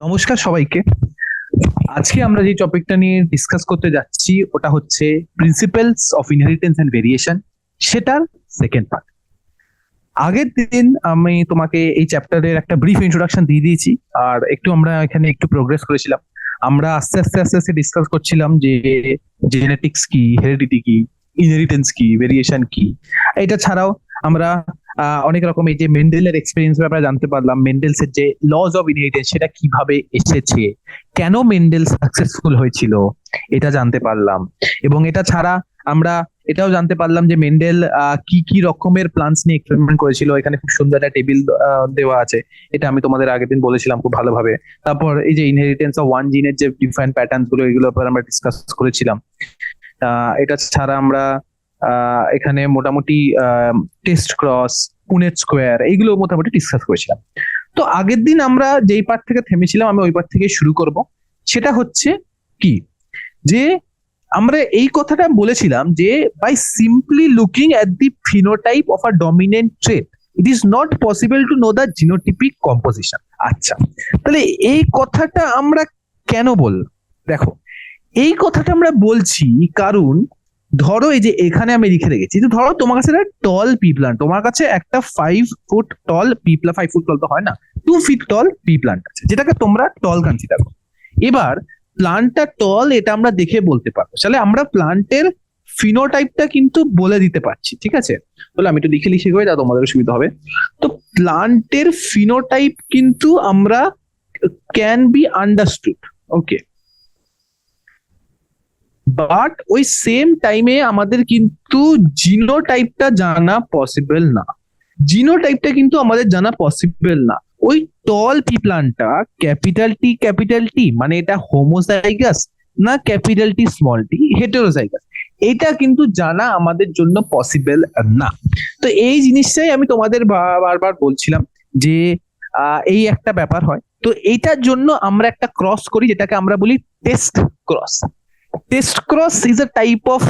নমস্কার সবাইকে। আজকে আমরা যে টপিকটা নিয়ে ডিসকাস করতে যাচ্ছি ওটা হচ্ছে principles of inheritance and variation, সেটার সেকেন্ড পার্ট। আগের দিন আমি তোমাকে এই চ্যাপ্টারের একটা ব্রিফ ইন্ট্রোডাকশন দিয়ে দিয়েছি, আর আমরা এখানে একটু প্রোগ্রেস করেছিলাম। আমরা আস্তে আস্তে আস্তে আস্তে ডিসকাস করছিলাম যে জেনেটিক্স কি, হেরিডিটি কি, ইনহেরিটেন্স কি, ভেরিয়েশন কি। এটা ছাড়াও আমরা অনেক রকম এই যে মেন্ডেলের এক্সপেরিয়েন্স ব্যাপারে জানতে পারলাম, মেন্ডেলসের যে লজ অফ ইনহেরিটেন্স সেটা কিভাবে এসেছে, কেন মেন্ডেল সাকসেসফুল হয়েছিল এটা জানতে পারলাম। এবং এটা ছাড়া আমরা এটাও জানতে পারলাম যে মেন্ডেল কি কি রকমের প্লান্টস নিয়ে এক্সপেরিমেন্ট করেছিল। এখানে খুব সুন্দর একটা টেবিল দেওয়া আছে, এটা আমি তোমাদের আগের দিন বলেছিলাম খুব ভালোভাবে। তারপর এই যে ইনহেরিটেন্স অফ ওয়ান জিনের যে ডিফারেন্ট প্যাটার্ন গুলো, এগুলোর উপর আমরা ডিসকাস করেছিলাম। এটা ছাড়া আমরা এখানে মোটামুটি টেস্ট ক্রস, পুনেট স্কোয়ার, এইগুলো মোটামুটি ডিসকাস করেছিলাম। তো আগের দিন আমরা যেই পার্ট থেকে থেমেছিলাম আমি ওই পার্ট থেকে শুরু করব। সেটা হচ্ছে কি, যে আমরা এই কথাটা বলেছিলাম যে by simply looking at the phenotype of a dominant trait it is not possible to know the genotypic composition. আচ্ছা, তাহলে এই কথাটা আমরা কেন বললাম? দেখো, এই কথাটা আমরা বলছি কারণ ধরো এই যে এখানে আমি লিখে রেখেছি, তো ধরো তোমার কাছে একটা টল পি প্লান্ট, তোমার কাছে একটা 5 ফুট টল পি প্লান্ট, 5 ফুট টল তো হয় না, 2 ফিট টল পি প্লান্ট আছে, যেটাকে তোমরা টল কনসিডার করো। এবার প্লান্টটা টল এটা আমরা দেখে বলতে পারবো, তাহলে আমরা প্লান্টের ফিনোটাইপটা কিন্তু বলে দিতে পারছি, ঠিক আছে? তাহলে আমি একটু লিখে লিখে করে তা তোমাদের সুবিধা হবে। তো প্লান্টের ফিনোটাইপ কিন্তু আমরা can be understood, okay. But ওই সেম টাইমে আমাদের কিন্তু জিনোটাইপটা জানা পসিবল না। জিনোটাইপটা কিন্তু আমাদের জানা পসিবল না। ওই টল পি প্লান্টটা ক্যাপিটাল টি মানে এটা হোমোজাইগাস, না capital T small tea heterozygous, এটা কিন্তু জানা আমাদের জন্য পসিবল না। তো এই জিনিসটাই আমি তোমাদের বারবার বলছিলাম যে এই একটা ব্যাপার হয়। তো এইটার জন্য আমরা একটা ক্রস করি, যেটাকে আমরা বলি test cross. Test cross is a type of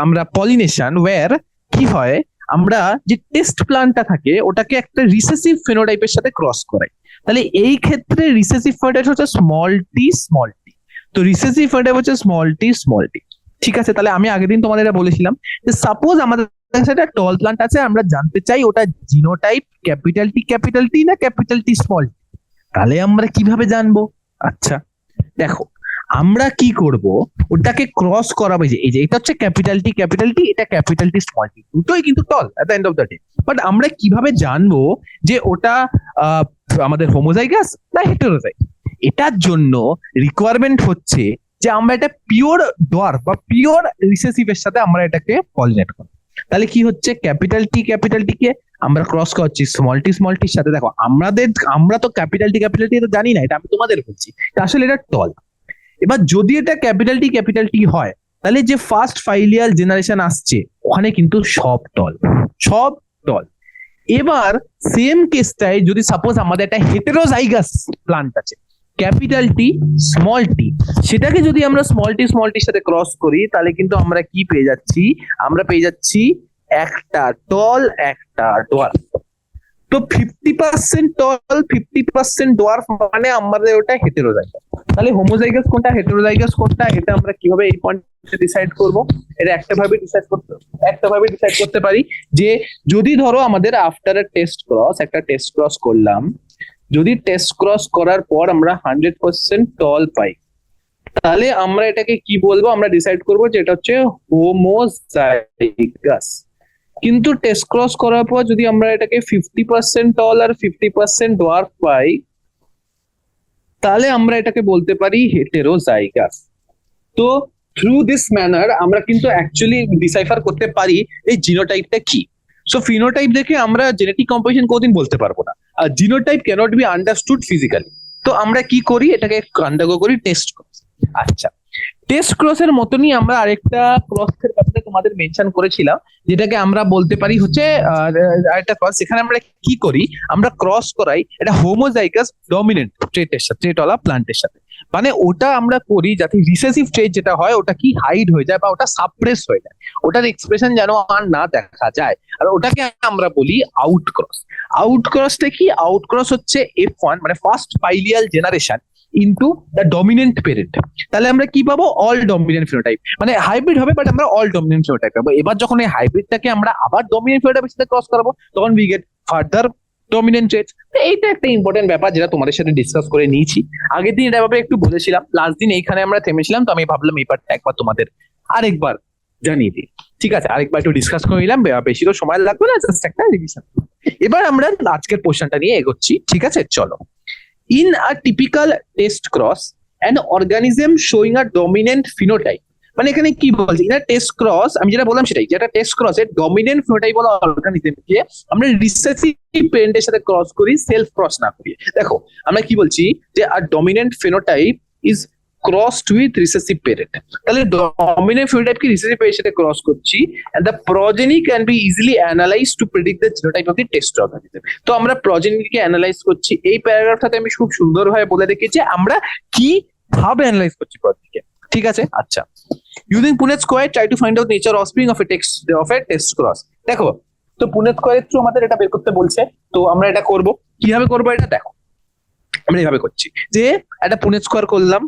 আমরা পলিনেশন ওয়্যার কি হয়, আমরা যে টেস্ট প্লান্টটা থাকে ওটাকে একটা রিসেসিভ ফেনোটাইপের সাথে ক্রস করাই। তাহলে এই ক্ষেত্রে রিসেসিভ ফেনোটাইপ হচ্ছে স্মল টি স্মল টি। তো রিসেসিভ ফেনোটাইপ হচ্ছে স্মল টি স্মল টি, ঠিক আছে? তাহলে আমি আগের দিন তোমাদের এটা বলেছিলাম যে সাপোজ আমাদের কাছে একটা টল প্লান্ট আছে, আমরা জানতে চাই ওটা জিনোটাইপ ক্যাপিটাল টি না ক্যাপিটাল টি স্মল টি। তাহলে আমরা কিভাবে জানবো? আচ্ছা, দেখো, আমরা কি করব, ওটাকে ক্রস করাবো। এই যে এটা হচ্ছে ক্যাপিটাল টি, এটা ক্যাপিটাল টি স্মল টি, দুটোই কিন্তু tall at the end of the day. But আমরা কিভাবে জানবো যে ওটা আমাদের হোমোজাইগাস না হেটেরোজাইগাস? এটার জন্য রিকোয়ারমেন্ট হচ্ছে যে আমরা এটা পিওর ডোয়ার্ফ বা পিওর রিসেসিভের সাথে আমরা এটাকে পলিনেট করব। তাহলে কি হচ্ছে, ক্যাপিটাল টি কে আমরা ক্রস করছি স্মল টির সাথে। দেখো, আমরা তো ক্যাপিটাল টি তো জানি না, এটা আমি তোমাদের বলছি, আসলে এটা টল। এবার যদি এটা ক্যাপিটাল টি হয়, তাহলে যে ফার্স্ট ফাইলিয়াল জেনারেশন আসছে ওখানে কিন্তু সব টল, সব টল। এবার সেম কেসটাই যদি সাপোজ আমাদের একটা হেটেরোজাইগাস প্লান্ট আছে, ক্যাপিটাল টি স্মল টি, সেটাকে যদি আমরা স্মল টির সাথে ক্রস করি, তাহলে কিন্তু আমরা কি পেয়ে যাচ্ছি, আমরা পেয়ে যাচ্ছি একটা টল একটা ডোয়ার্ফ। তো 50% টল 50% ডোয়ার্ফ মানে আমাদের ওটা হেটেরোজাইগাস। তাহলে হোমোজাইগাস কোনটা হেটেরোজাইগাস কোনটা, এটা আমরা কিভাবে এই পয়েন্টে ডিসাইড করব? এটা একটা ভাবে ডিসাইড করতে পারি যে যদি ধরো আমাদের আফটার আ টেস্ট ক্রস করলাম, যদি টেস্ট ক্রস করার পর আমরা 100% টল পাই, তাহলে আমরা এটাকে কি বলবো, আমরা ডিসাইড করবো যে এটা হচ্ছে হোমোজাইগাস। কিন্তু টেস্ট ক্রস করার পর যদি আমরা এটাকে 50% টল আর 50% ডোয়ার্ফ পাই, তাহলে আমরা এটাকে বলতে পারি হেটেরোজাইগাস। তো থ্রু দিস ম্যানার আমরা কিন্তু অ্যাকচুয়ালি ডিসাইফার করতে পারি এই জিনোটাইপটা কি। সো ফিনোটাইপ দেখে আমরা জেনেটিক কম্পোজিশন কোনদিন বলতে পারবো না, আর genotype cannot be understood physically. তো আমরা কি করি, এটাকে আন্ডারগো করি টেস্ট ক্রস। আচ্ছা, টেস্ট ক্রসের মতনই আমরা আরেকটা ক্রসের ব্যাপারে তোমাদের মেনশন করেছিলাম, যেটাকে আমরা বলতে পারি হচ্ছে আরেকটা ক্রস। সেখানে আমরা কি করি, আমরা ক্রস করাই এটা হোমোজাইগাস ডমিনেন্ট ট্রেটের সাথে, ট্রেটওয়ালা প্লান্টের সাথে। মানে ওটা আমরা করি যাতে রিসেসিভ ট্রেট যেটা হয় ওটা কি হাইড হয়ে যায় বা ওটা সাপ্রেস হয়ে যায়, ওটার এক্সপ্রেশন যেন আর না দেখা যায়, আর ওটাকে আমরা বলি আউটক্রস। আউটক্রসটা কি? আউটক্রস হচ্ছে F1 মানে first filial generation into the dominant parent. তাহলে আমরা কি পাবো? অল ডমিনেন্ট ফিনোটাইপ, মানে হাইব্রিড হবে বাট আমরা অল ডমিনেন্ট ফিনোটাইপ পাবো। এবার যখন এই হাইব্রিডটাকে আমরা আবার ডমিনেন্ট ফিনোটাইপের সাথে ক্রস করাবো তখন we get further dominant traits. এইটা একটা ইম্পর্টেন্ট ব্যাপার যেটা তোমাদের সাথে ডিসকাস করে নিয়েছি। আগের দিন এটা ব্যাপারে একটু বলেছিলাম, লাস্ট দিন এইখানে আমরা থেমেছিলাম, তো আমি ভাবলাম এই পার্টটা একবার তোমাদের আরেকবার জানিয়ে দিই। ঠিক আছে, আরেকবার একটু ডিসকাস করে নিলাম, বেশি তো সময় লাগবে না, জাস্ট একটা রিভিশন। এবার আমরা আজকের পোর্শনটা নিয়ে এগোচ্ছি। ঠিক আছে, চলো। In a typical test cross an organism showing a dominant phenotype, মানে এখানে কি বলছে? ইন আ টেস্ট ক্রস, আমি যেটা বললাম সেটাই, যেটা টেস্ট ক্রস এর ডমিনেন্ট ফিনোটাইপ বলা অর্গানিজমকে আমরা রিসেসিভ প্যারেন্টের সাথে ক্রস করি, সেলফ ক্রস না করি। দেখো আমরা কি বলছি যে আর dominant phenotype is crossed with recessive parent, তাহলে ডমিনেন্ট ফিনোটাইপ কি রিসেসিভ প্যারেন্টের সাথে ক্রস করছি, and the progeny can be easily analyzed to predict the genotype of the test organism। তো আমরা প্রজেনিকে অ্যানালাইজ করছি, এই প্যারাগ্রাফটাতে আমি খুব সুন্দরভাবে বলে রেখেছি আমরা কি ভাবে অ্যানালাইজ করছি প্রজেনিকে। ঠিক আছে, আচ্ছা। Using Punnett square, try to find out nature offspring of a test cross। দেখো, তো পুনেট স্কোয়ারের থ্রু আমাদের এটা বের করতে বলছে, তো আমরা এটা করব। কিভাবে করবো এটা দেখো, আমরা এইভাবে করছি যে একটা পুনেট স্কোয়ার করলাম,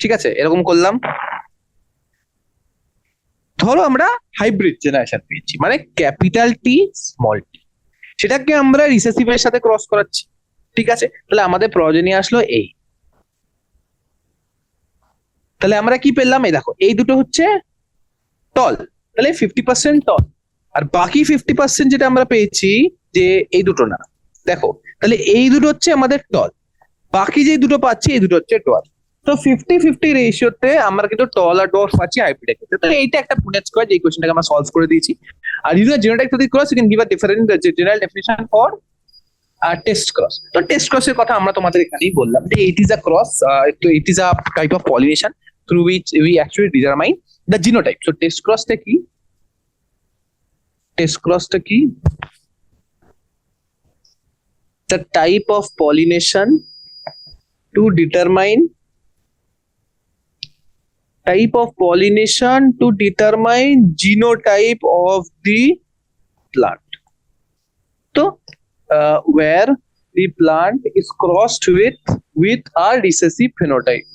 ঠিক আছে, এরকম করলাম। ধরো আমরা হাইব্রিড জেনারেশন পেয়েছি, মানে ক্যাপিটাল টি স্মল টি, সেটাকে আমরা রিসেসিভের সাথে ক্রস করাচ্ছি। ঠিক আছে, তাহলে আমাদের প্রজেনি আসলো এই। তাহলে আমরা কি পেলাম? এই দেখো, এই দুটো হচ্ছে টল, তাহলে 50% টল, আর বাকি 50% যেটা আমরা পেয়েছি যে এই দুটো না, দেখো তাহলে এই দুটো হচ্ছে আমাদের টল, বাকি যে দুটো পাচ্ছি এই দুটো হচ্ছে টল। তো 50-50 রেশিওতে আমরা কিন্তু টল আর ডোর্ফ পাচ্ছি হাইব্রিডের ক্ষেত্রে। তো এইটা একটা পুনেট স্কোয়ার, যে কোশ্চেনটাকে আমরা সলভ করে দিয়েছি। আর using genotype theory cross you can give a different general definition for test cross. তো টেস্ট ক্রসের কথা আমরা তোমাদের এখানেই বললাম যে ইট ইজ আ ক্রস, তো it is a type of pollination through which we actually determine the genotype. So test cross টা কি? Test cross টা কি? The type of pollination to determine genotype of the plant. So where the plant is crossed with a recessive phenotype.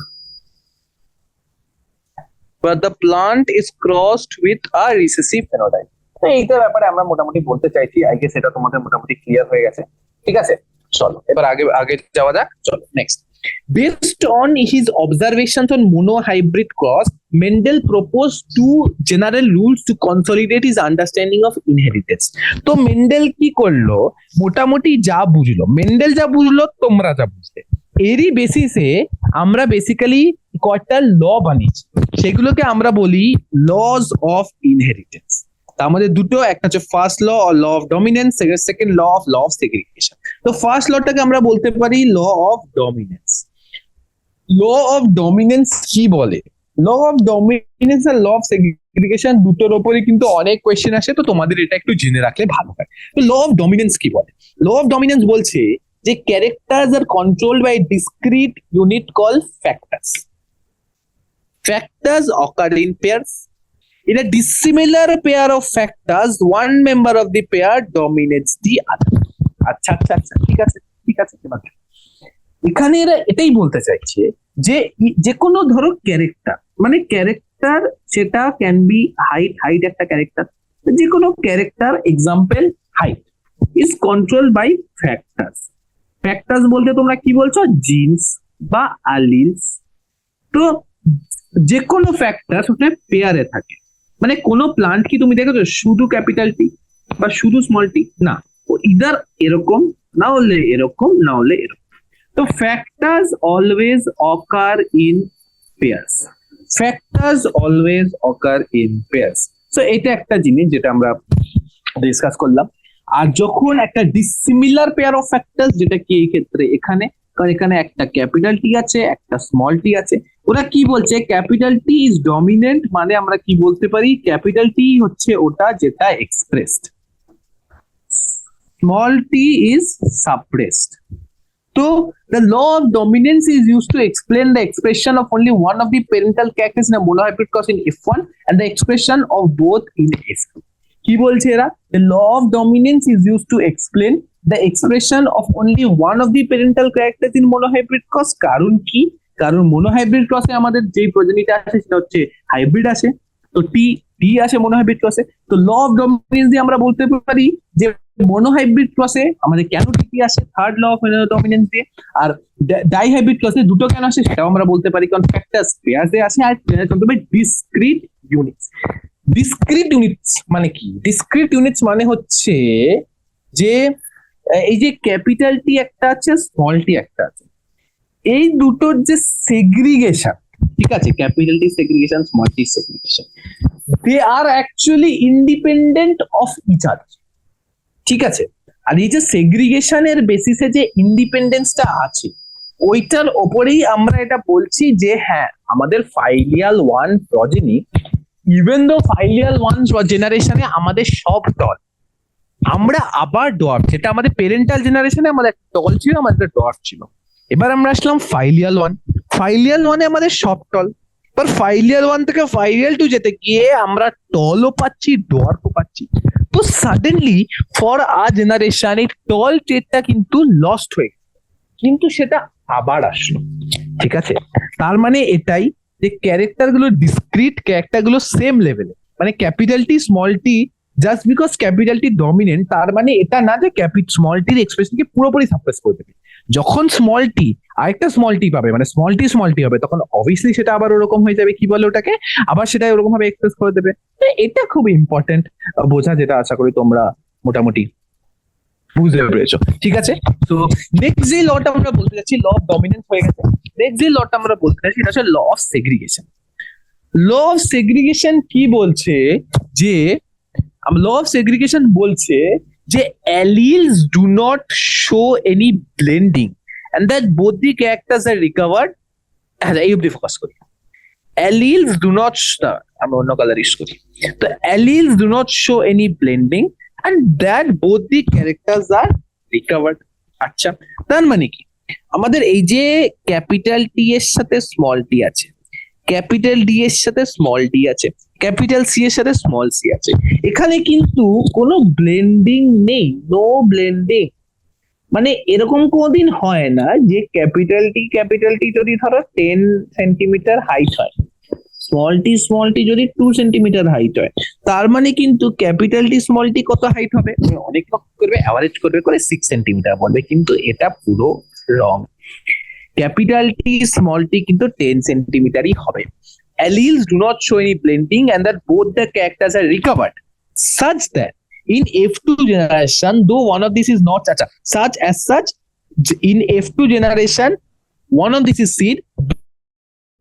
But the plant is crossed with a recessive phenotype. তো এইটার ব্যাপারে আমরা মোটামুটি বলতে চাইছি, I guess এটা তোমাদের মোটামুটি ক্লিয়ার হয়ে গেছে। ঠিক আছে, চলো এবার আগে যাওয়া যাক। চলো next. Based on his observations on monohybrid cross, Mendel proposed two general rules to consolidate his understanding of inheritance. তো মেন্ডেল কি করলো? মোটামুটি যা বুঝলো, মেন্ডেল যা বুঝলো তোমরা যা বুঝলে, এরই বেসিসে আমরা বেসিক্যালি কয়েকটা ল বানিয়েছি, সেগুলোকে আমরা বলি লজ অফ ইনহেরিটেন্স। তার মধ্যে দুটো, একটা হচ্ছে first law law of dominance, second law of segregation. তো ফার্স্ট লটাকে আমরা বলতে পারি law of dominance. Law of dominance কি বলে? ল অফ ডমিনেন্স আর ল অফ সেগ্রিগেশন দুটোর উপরে কিন্তু অনেক কোয়েশ্চেন আসে, তো তোমাদের এটা একটু জেনে রাখলে ভালো হয়। তো ল অফ ডমিনেন্স কি বলে? ল অফ ডমিনেন্স বলছে যে characters are controlled by discrete unit call factors. Factors occur in pairs. In a dissimilar pair of factors, one member of the pair dominates the other. আচ্ছা, ঠিক আছে। এখানে এরা এটাই বলতে চাইছে যে কোনো ধরো ক্যারেক্টার, মানে ক্যারেক্টার সেটা ক্যান বি হাইট একটা ক্যারেক্টার, যে কোনো character example height is control by factors. Factors বলতে তোমরা কি বলছো? জিনস বা অ্যালিলস। তো যে কোনো ফ্যাক্টর ওটা পেয়ারে থাকে, মানে কোনো প্লান্ট কি তুমি দেখেছো শুধু ক্যাপিটাল টি বা শুধু স্মল টি? না, ও ইদার এরকম, না হলে এরকম, না হলে এরকম। তো factors always ochre in pairs, factors always ochre in pairs. So এটা একটা জিনিস যেটা আমরা ডিসকাস করলাম। আর যখন একটা ডিসিমিলার পেয়ার অফ ফ্যাক্টরস, যেটা কি এই ক্ষেত্রে এখানে, কারণ এখানে একটা ক্যাপিটাল টি আছে, একটা স্মল টি আছে, ওরা কি বলছে? ক্যাপিটাল টি ইজ ডমিনেন্ট, মানে আমরা কি বলতে পারি? ক্যাপিটাল টি হচ্ছে ওটা যেটা expressed, small tea is suppressed. So the law of dominance is used to explain the expression of only one of the parental characters in a monohybrid cross in F1 and the expression of both in F2. কি বলছে এরা? The law of dominance is used to explain the expression of only one of the parental characters in monohybrid cross. কারণ কি? কারণ monohybrid cross এ আমাদের যে প্রজেনিটা আছে সেটা হচ্ছে হাইব্রিড আছে, তো টি আছে monohybrid cross এ। তো law of dominance দিয়ে আমরা বলতে পারি যে monohybrid cross এ আমাদের কেন টি আসে, থার্ড ল অফ ডমিনেন্স দিয়ে। আর ডাইহাইব্রিড ক্রসে দুটো কেন আসে সেটাও আমরা বলতে পারি, কারণ ফ্যাক্টরস পেয়ার্সে আসে আর ডিসক্রিট ইউনিটস। ডিসক্রিট ইউনিটস মানে কি? ডিসক্রিট ইউনিটস মানে হচ্ছে যে এই যে ক্যাপিটাল টি একটা আছে, স্মল টি একটা আছে, এই দুটোর যে সেগ্রিগেশন, ঠিক আছে, capital T segregation, small T segregation, they are actually independent of each other, ঠিক আছে। আর এই যে সেগ্রিগেশনের বেসিসে যে ইন্ডিপেন্ডেন্সটা আছে ওইটার ওপরেই আমরা এটা বলছি যে হ্যাঁ আমাদের ফাইলিয়াল ওয়ান প্রজেনি, ইভেন দো ফাইলিয়াল ওয়ান জেনারেশনে আমাদের সব টল, আমরা আবার ডোয়ার্ফ, যেটা আমাদের পেরেন্টাল জেনারেশনে আমাদের টল ছিল, আমাদের ডোয়ার্ফ ছিল। এবার আমরা আসলাম ফাইলিয়াল ওয়ান, ফাইলিয়াল ওয়ানে আমাদের সব টল। এবার ফাইলিয়াল ওয়ান থেকে ফাইলিয়াল টু যেতে গিয়ে আমরা টলও পাচ্ছি, ডোয়ার্ফও পাচ্ছি। তো সাডেনলি ফর আ জেনারেশন এই টল ট্রেডটা কিন্তু লস্ট হয়ে গেছে, কিন্তু সেটা আবার আসলো, ঠিক আছে। তার মানে এটাই যে ক্যারেক্টার গুলো ডিসক্রিট, ক্যারেক্টার গুলো সেম লেভেলে, মানে capital T small tea just because capital T dominant তার মানে এটা না যে স্মল টির এক্সপ্রেশনকে পুরোপুরি সাপ্রেস করে দেবে। যখন স্মল টি আরেকটা স্মল টি পাবে, মানে স্মল টি হবে, তখন অবভিয়াসলি সেটা আবার ওরকম হয়ে যাবে, কি বলে ওটাকে, আবার সেটা ওরকম ভাবে এক্সপ্রেস করে দেবে। এটা খুব ইম্পর্টেন্ট বোঝা, যেটা আশা করি তোমরা মোটামুটি বুঝতে পেরেছো, ঠিক আছে। তো নেক্সট যে লটা আমরা বলতে যাচ্ছি, ল অফ ডমিনেন্স হয়ে গেছে। নেক্সট যে লটা আমরা বলতে যাচ্ছি সেটা হচ্ছে law of segregation. Law of segregation কি বলছে যে ল অফ সেগ্রিগেশন বলছে যে alleles do not show any blending and that both the characters are recovered. এই অবধি ফোকাস করি। অ্যালিলস ডু নট, আমরা অন্য কালার ইউজ করি, তো alleles do not show any blending and that both the characters are recovered. আচ্ছা, তার মানে কি? আমাদের এই যে ক্যাপিটাল টি এর সাথে স্মল টি আছে, ক্যাপিটাল ডি এর সাথে স্মল ডি আছে, ক্যাপিটাল সি এর সাথে স্মল সি আছে, এখানে কিন্তু কোনো ব্লেন্ডিং নেই, নো ব্লেন্ডিং। মানে এরকম কোনদিন হয় না যে ক্যাপিটাল টি যদি ধরো 10 সেন্টিমিটার হাইট হয়, স্মল টি যদি 2 সেন্টিমিটার হাইট হয়, তার মানে কিন্তু ক্যাপিটাল টি স্মল টি কত হাইট হবে? অনেক লোক করবে অ্যাভারেজ করবে করে 6 সেন্টিমিটার বলবে, কিন্তু এটা পুরো রং। ক্যাপিটাল টি স্মল টি কিন্তু 10 সেন্টিমিটারই হবে। Alleles do not show any blending and that both the characters are recovered such that in F2 generation, though one of this is not such in F2 generation one of this is seen,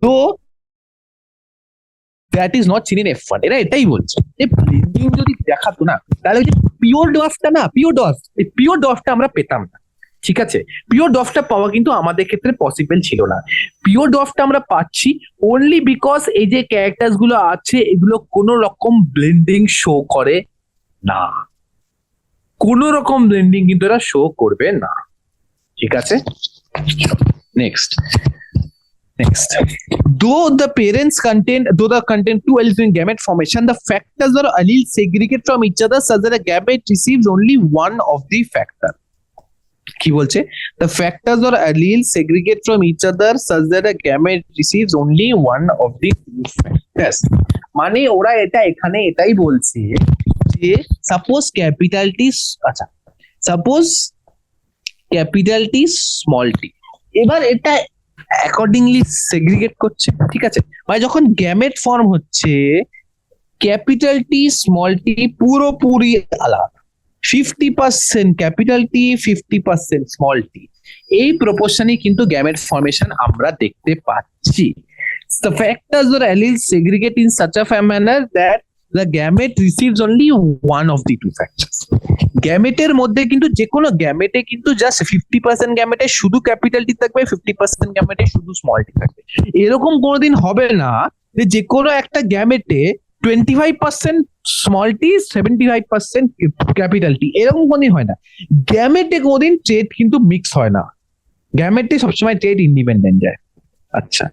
though that is not seen in F1. এরা এটাই বলছে যে blending যদি দেখাতো না তাহলে ওই যে পিওর ডোয়ার্ফটা আমরা পেতাম না, ঠিক আছে। পিওর ডোয়ার্ফটা পাওয়া কিন্তু আমাদের ক্ষেত্রে পসিবল ছিল না। পিওর ডোয়ার্ফটা আমরা পাচ্ছি অনলি বিকজ এই যে ক্যারেক্টার্স গুলো আছে এগুলো কোন রকম ব্লেন্ডিং শো করে না, কোন রকম ব্লেন্ডিং কিন্তু এরা শো করবে না, ঠিক আছে। Next though the contain two alleles in gamete formation, the factors or alleles segregate from each other such that a gamete receives only one of the factor. কি বলছে? The factors or alleles segregate from each other such that a gamete receives only one of the two factors. মানে ওরা এটা এখানে এটাই বলছে যে suppose capital T small tea, এবার এটা অ্যাকর্ডিংলি সেগ্রিগেট করছে, ঠিক আছে। মানে যখন গ্যামেট ফর্ম হচ্ছে ক্যাপিটাল টি স্মল টি পুরোপুরি আলাদা, 50% ক্যাপিটাল টি 50% স্মল টি, এই প্রপোর্শনে কিন্তু গ্যামেট ফর্মেশন আমরা দেখতে পাচ্ছি। The factors or alleles segregate in such a manner that the gamete receives only one of the two factors. গ্যামেটের মধ্যে কিন্তু যে কোনো গ্যামেটে কিন্তু জাস্ট 50% গ্যামেটে শুধু ক্যাপিটাল টি থাকবে, 50% গ্যামেটে শুধু স্মল টি থাকবে। এরকম কোনোদিন হবে না যে কোনো একটা গ্যামেটে 25% স্মল টি 75% ক্যাপিটাল টি, এরকম কোনোদিন হয় না। গ্যামেটে কোনোদিন ট্রেড কিন্তু মিক্স হয় না, গ্যামেটে সবসময় ট্রেড ইন্ডিপেন্ডেন্ট যায়। আচ্ছা,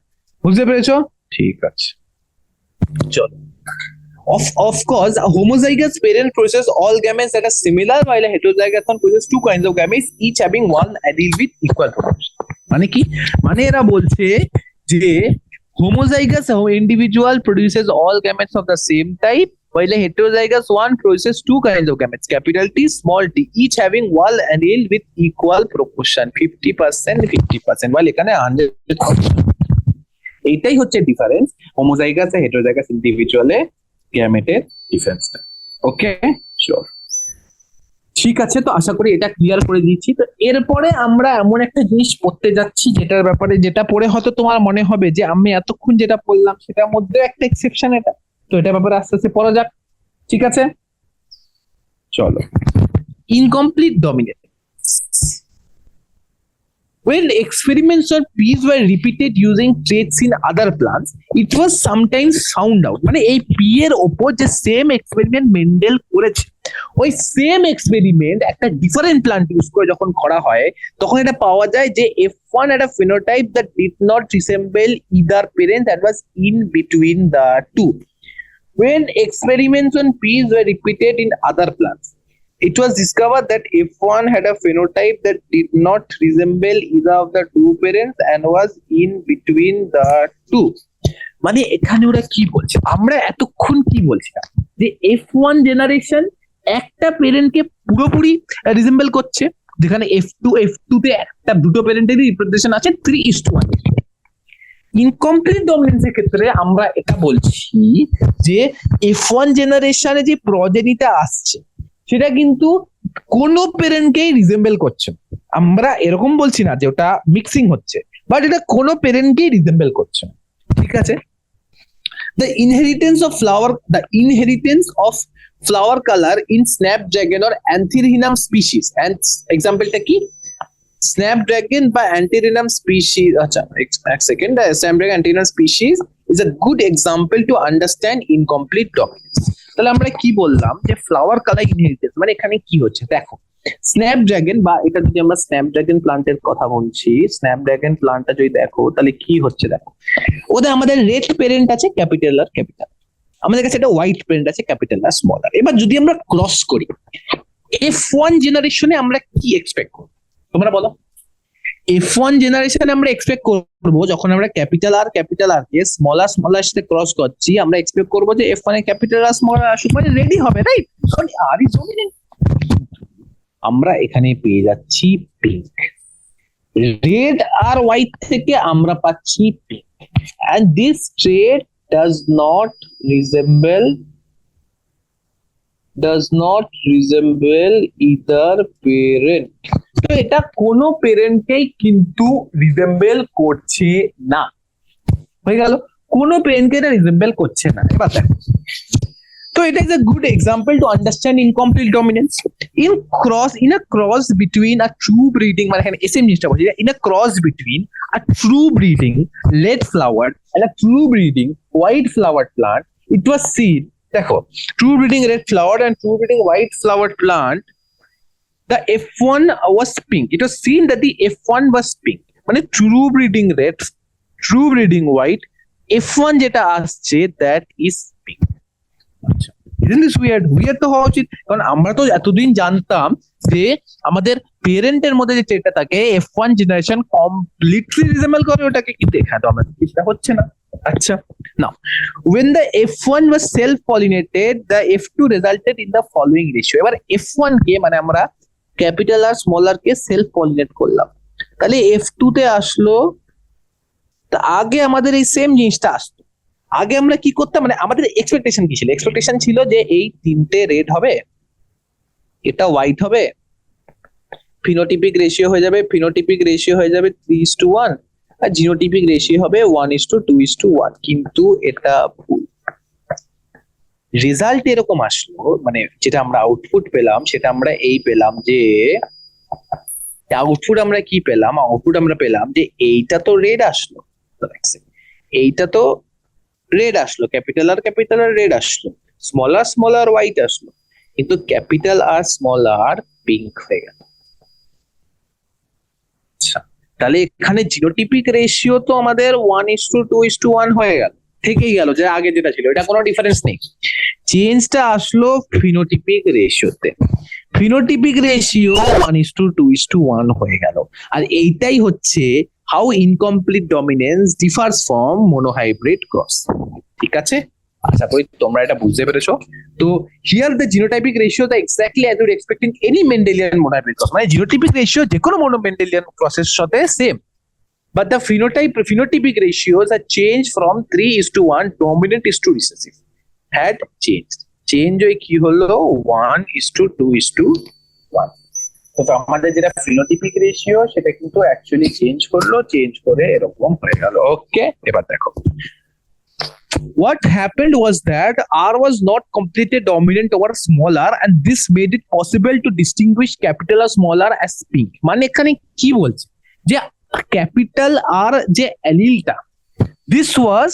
বুঝতে পেরেছো? ঠিক আছে, চলো। Of course, a homozygous parent produces all gametes that are similar, while a heterozygous one produces two kinds of gametes, each having one allele with equal proportion. মানে কি? মানে এরা বলছে যে homozygous individual produces all gametes of the same type, while a heterozygous one produces two kinds of gametes, capital T, small t, each having one allele with equal proportion, 50%, 50%, while এখানে 100%। এইটাই হচ্ছে difference homozygous আর heterozygous ইন্ডিভিজুয়ালে গ্যামেটের ডিফারেন্সটা। ওকে, sure. ঠিক আছে, তো আশা করি এটা clear করে দিয়েছি। তো এরপরে আমরা এমন একটা জিনিস পড়তে যাচ্ছি যেটার ব্যাপারে, যেটা পড়ে হয়তো তোমার মনে হবে যে আমি এতক্ষণ যেটা বললাম সেটার মধ্যে একটা এক্সেপশন এটা, তো এটা ব্যাপারে আস্তে আস্তে পড়া যাক। ঠিক আছে, চলো। Incomplete dominance. When experiments on peas were repeated using traits in other plants, it was sometimes found out, মানে এই পি এর ওপর যে সেম এক্সপেরিমেন্ট মেন্ডেল করেছে, ওই সেম এক্সপেরিমেন্ট একটা ডিফারেন্ট প্লান্ট ইউজ করে যখন করা হয়, তখন এটা পাওয়া যায় যে F1 had a phenotype that did not resemble either parent and was in between the two. When experiments on peas were repeated in other plants, it was discovered that F1 had a phenotype that did not resemble either of the two parents and was in between the two. মানে এখানে ওরা কি বলছে, আমরা এতক্ষণ কি বলছিলাম যে F1 জেনারেশন একটা পেরেন্টকে পুরোপুরি রিজেম্বল করছে, যেখানে F2 তে একটা দুটো পেরেন্টেরই রিপ্রেজেন্টেশন আছে 3:1। ইনকমপ্লিট ডমিনেন্সের ক্ষেত্রে আমরা এটা বলছি যে F1 জেনারেশনে যে প্রজেনিটা আসছে সেটা কিন্তু কোনো পেরেন্টকেই রিজেম্বল করছে। আমরা এরকম বলছি না যে ওটা মিক্সিং হচ্ছে, বাট এটা কোনো পেরেন্টকেই রিজেম্বল করছে। ঠিক আছে, the inheritance of flower color in snapdragon or antherinum species, and এক্সাম্পলটা কি, snapdragon বা antherinum species। আচ্ছা, এক second, snapdragon antherinum species is a good example to understand incomplete dominance। তাহলে আমরা কি বললাম যে ফ্লাওয়ার কালার ইনহেরিটেন্স, মানে এখানে কি হচ্ছে দেখো, স্ন্যাপড্রাগন বা এটা যদি আমরা স্ন্যাপড্রাগন প্লান্টের কথা বলছি, স্ন্যাপড্রাগন প্লান্টটা যদি দেখো তাহলে কি হচ্ছে দেখো, ওদের আমাদের রেড পেরেন্ট আছে ক্যাপিটাল আর ক্যাপিটাল, আমাদের কাছে একটা হোয়াইট পেরেন্ট আছে ক্যাপিটাল আর স্মল আর। এবার যদি আমরা ক্রস করি F1 জেনারেশনে আমরা কি এক্সপেক্ট করব, তোমরা বলো। F1 জেনারেশনে আমরা এক্সপেক্ট করব যখন আমরা ক্যাপিটাল আর কে স্মল আর সাথে ক্রস করছি, আমরা এক্সপেক্ট করব যে F1 এর ক্যাপিটাল আর স্মল আর আসুক, মানে রেডি হবে, রাইট? কারণ আর ইজ ডমিনেন্ট। আমরা এখানে পেয়ে যাচ্ছি পিঙ্ক, রেড আর হোয়াইট থেকে আমরা পাচ্ছি pink, and this trait does not resemble either parent। তো এটা কোনো পেরেন্টকেই কিন্তু রিজেম্বল করছে না, হয়ে গেল, কোনো পেরেন্টকে এটা রিজেম্বল করছে না। এবার দেখো, তো এটা is a good example to understand incomplete dominance in a cross between a true breeding, মানে এখানে এসএম জিনিসটা বলছি, in a cross between a true breeding red flowered and a true breeding white flowered plant, it was seen, দেখো, true breeding red flowered and true breeding white flowered plant, the F1 was pink. It was seen that the F1 was pink, মানে true breeding red, true breeding white, F1 যেটা আসছে that is pink। আচ্ছা, isn't this weird? weird তো হওয়া উচিত, কারণ আমরা তো এতদিন জানতাম যে আমাদের পেরেন্টের মধ্যে যে ট্রেটটা থাকে F1 জেনারেশন কমপ্লিটলি রিজেম্বল করে ওটাকে, কিন্তু এখানে তো আমাদের চেষ্টা হচ্ছে না। আচ্ছা, নাও when the F1 was self pollinated, the F2 resulted in the following ratio। এবার F1 কে, মানে আমরা ক্যাপিটাল আর স্মল আর কে সেলফ পলিনেট করলাম, তাহলে F2 তে আসলো, তা আগে আমাদের এই সেম জিনিসটা আসতো, আগে আমরা কি করতাম, মানে আমাদের এক্সপেকটেশন কি ছিল, এক্সপেকটেশন ছিল যে এই তিনটে রেড হবে, এটা হোয়াইট হবে, ফিনোটিপিক রেশিও হয়ে যাবে 3:1, আর জিনোটিপিক রেশিও হবে 1:2:1, কিন্তু এটা ভুল। রেজাল্ট এরকম আসলো, মানে যেটা আমরা আউটপুট পেলাম সেটা আমরা এই পেলাম যে আউটপুট আমরা কি পেলাম, আউটপুট আমরা পেলাম যে এইটা তো রেড আসলো, এইটা তো রেড আসলো, ক্যাপিটাল আর রেড আসলো, স্মল আর হোয়াইট আসলো, কিন্তু ক্যাপিটাল আর স্মল আর পিঙ্ক হয়ে গেল। আচ্ছা, তাহলে এখানে জিনোটিপিক রেশিও তো আমাদের 1:2:1 হয়ে গেল, থেকেই গেল যে আগে যেটা ছিল, এটা কোনো ডিফারেন্স নেই। চেঞ্জটা আসলো ফিনোটিপিক রেশিওতে, ফিনোটিপিক রেশিও 1:2:1 হয়ে গেল। আর এইটাই হচ্ছে how incomplete dominance differs from monohybrid cross. ঠিক আছে, আশা করি তোমরা এটা বুঝতে পেরেছো। তো here the genotypic ratio the exactly as you'd expect in any Mendelian monohybrid cross, মানে জিনোটাইপিক রেশিও যে কোনো মেন্ডেলিয়ান ক্রসের সাথে same, but the phenotypic ratios are changed from 3:1 dominant is to recessive had changed, change ওই কি হলো 1:2:1। তো আমাদের যেটা ফিনোটিপিক রেশিও সেটা কিন্তু অ্যাকচুয়ালি চেঞ্জ করলো, চেঞ্জ করে এরকম হয়ে গেল। ওকে, এবার দেখো what happened was that R was not completely dominant over small r and this made it possible to distinguish capital or small r as pink। মানে এখানে কি বলছে যে ক্যাপিটাল আর যে অ্যালিলটা, দিস ওয়াজ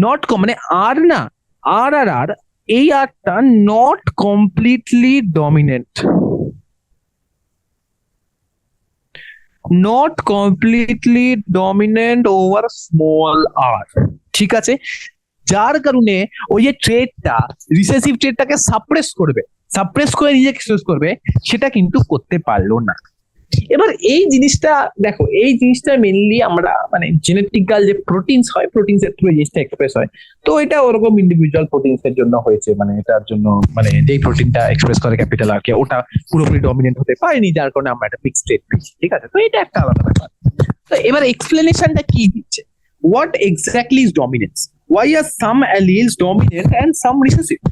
নট মানে আর না, আর আর আর এই আরটা not completely dominant, not completely dominant over small R. ঠিক আছে, যার কারণে ওই যে ট্রেডটা রিসেসিভ ট্রেডটাকে সাপ্রেস করে নিজেকে এক্সপ্রেস করবে, সেটা কিন্তু করতে পারলো না। এবার এই জিনিসটা দেখো, এই জিনিসটা মেনলি আমরা মানে জেনেটিক্যাল যে প্রোটিনস হয়, প্রোটিনস এর থ্রু এই জিনিসটা এক্সপ্রেস হয়। তো এটা ওরকম ইন্ডিভিজুয়াল প্রোটিনস এর জন্য হয়েছে, মানে এটার জন্য মানে যেই প্রোটিনটা এক্সপ্রেস করে ক্যাপিটাল আর কে, ওটা পুরোপুরি ডমিনেন্ট হতে পারেনি, যার কারণে আমরা একটা ফিক্সড ট্রেড পেয়েছি। ঠিক আছে, তো এটা একটা আলাদা ব্যাপার। তো এবার এক্সপ্লেনেশনটা কি দিচ্ছে, what exactly is dominance, why are some alleles dominant and some recessive?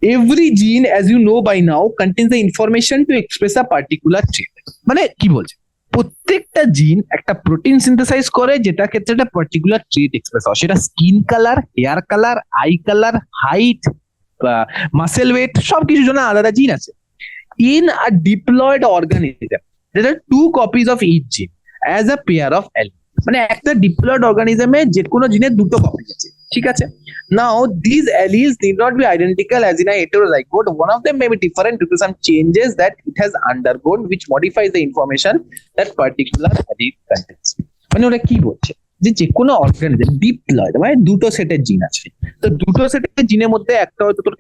Every gene, as you know by now, contains the information to express a particular trait। মানে কি বলছে, প্রত্যেকটা জিন একটা প্রোটিন সিনথেসাইজ করে যেটা ক্ষেত্রে একটা পার্টিকুলার ট্রেট এক্সপ্রেস হয়, সেটা skin colour, hair colour, eye colour, height, muscle weight, সবকিছুর জন্য আলাদা জিন আছে। In a diploid organism there are two copies of each gene as a pair of alleles। মানে একটা ডিপ্লয়েড অর্গানিজমে যে কোনো জিনের দুটো কপি আছে। ঠিক আছে, now these alleles need not be identical as in a heterozygote, one of them may be different due to some changes that it has undergone which modifies the information that particular allele contains। মানে ওরা কি বলছে যে যে কোনো organism diploid মানে দুটো সেটের জিন আছে, তো দুটো সেটের জিনের মধ্যে একটা হয়তো তোর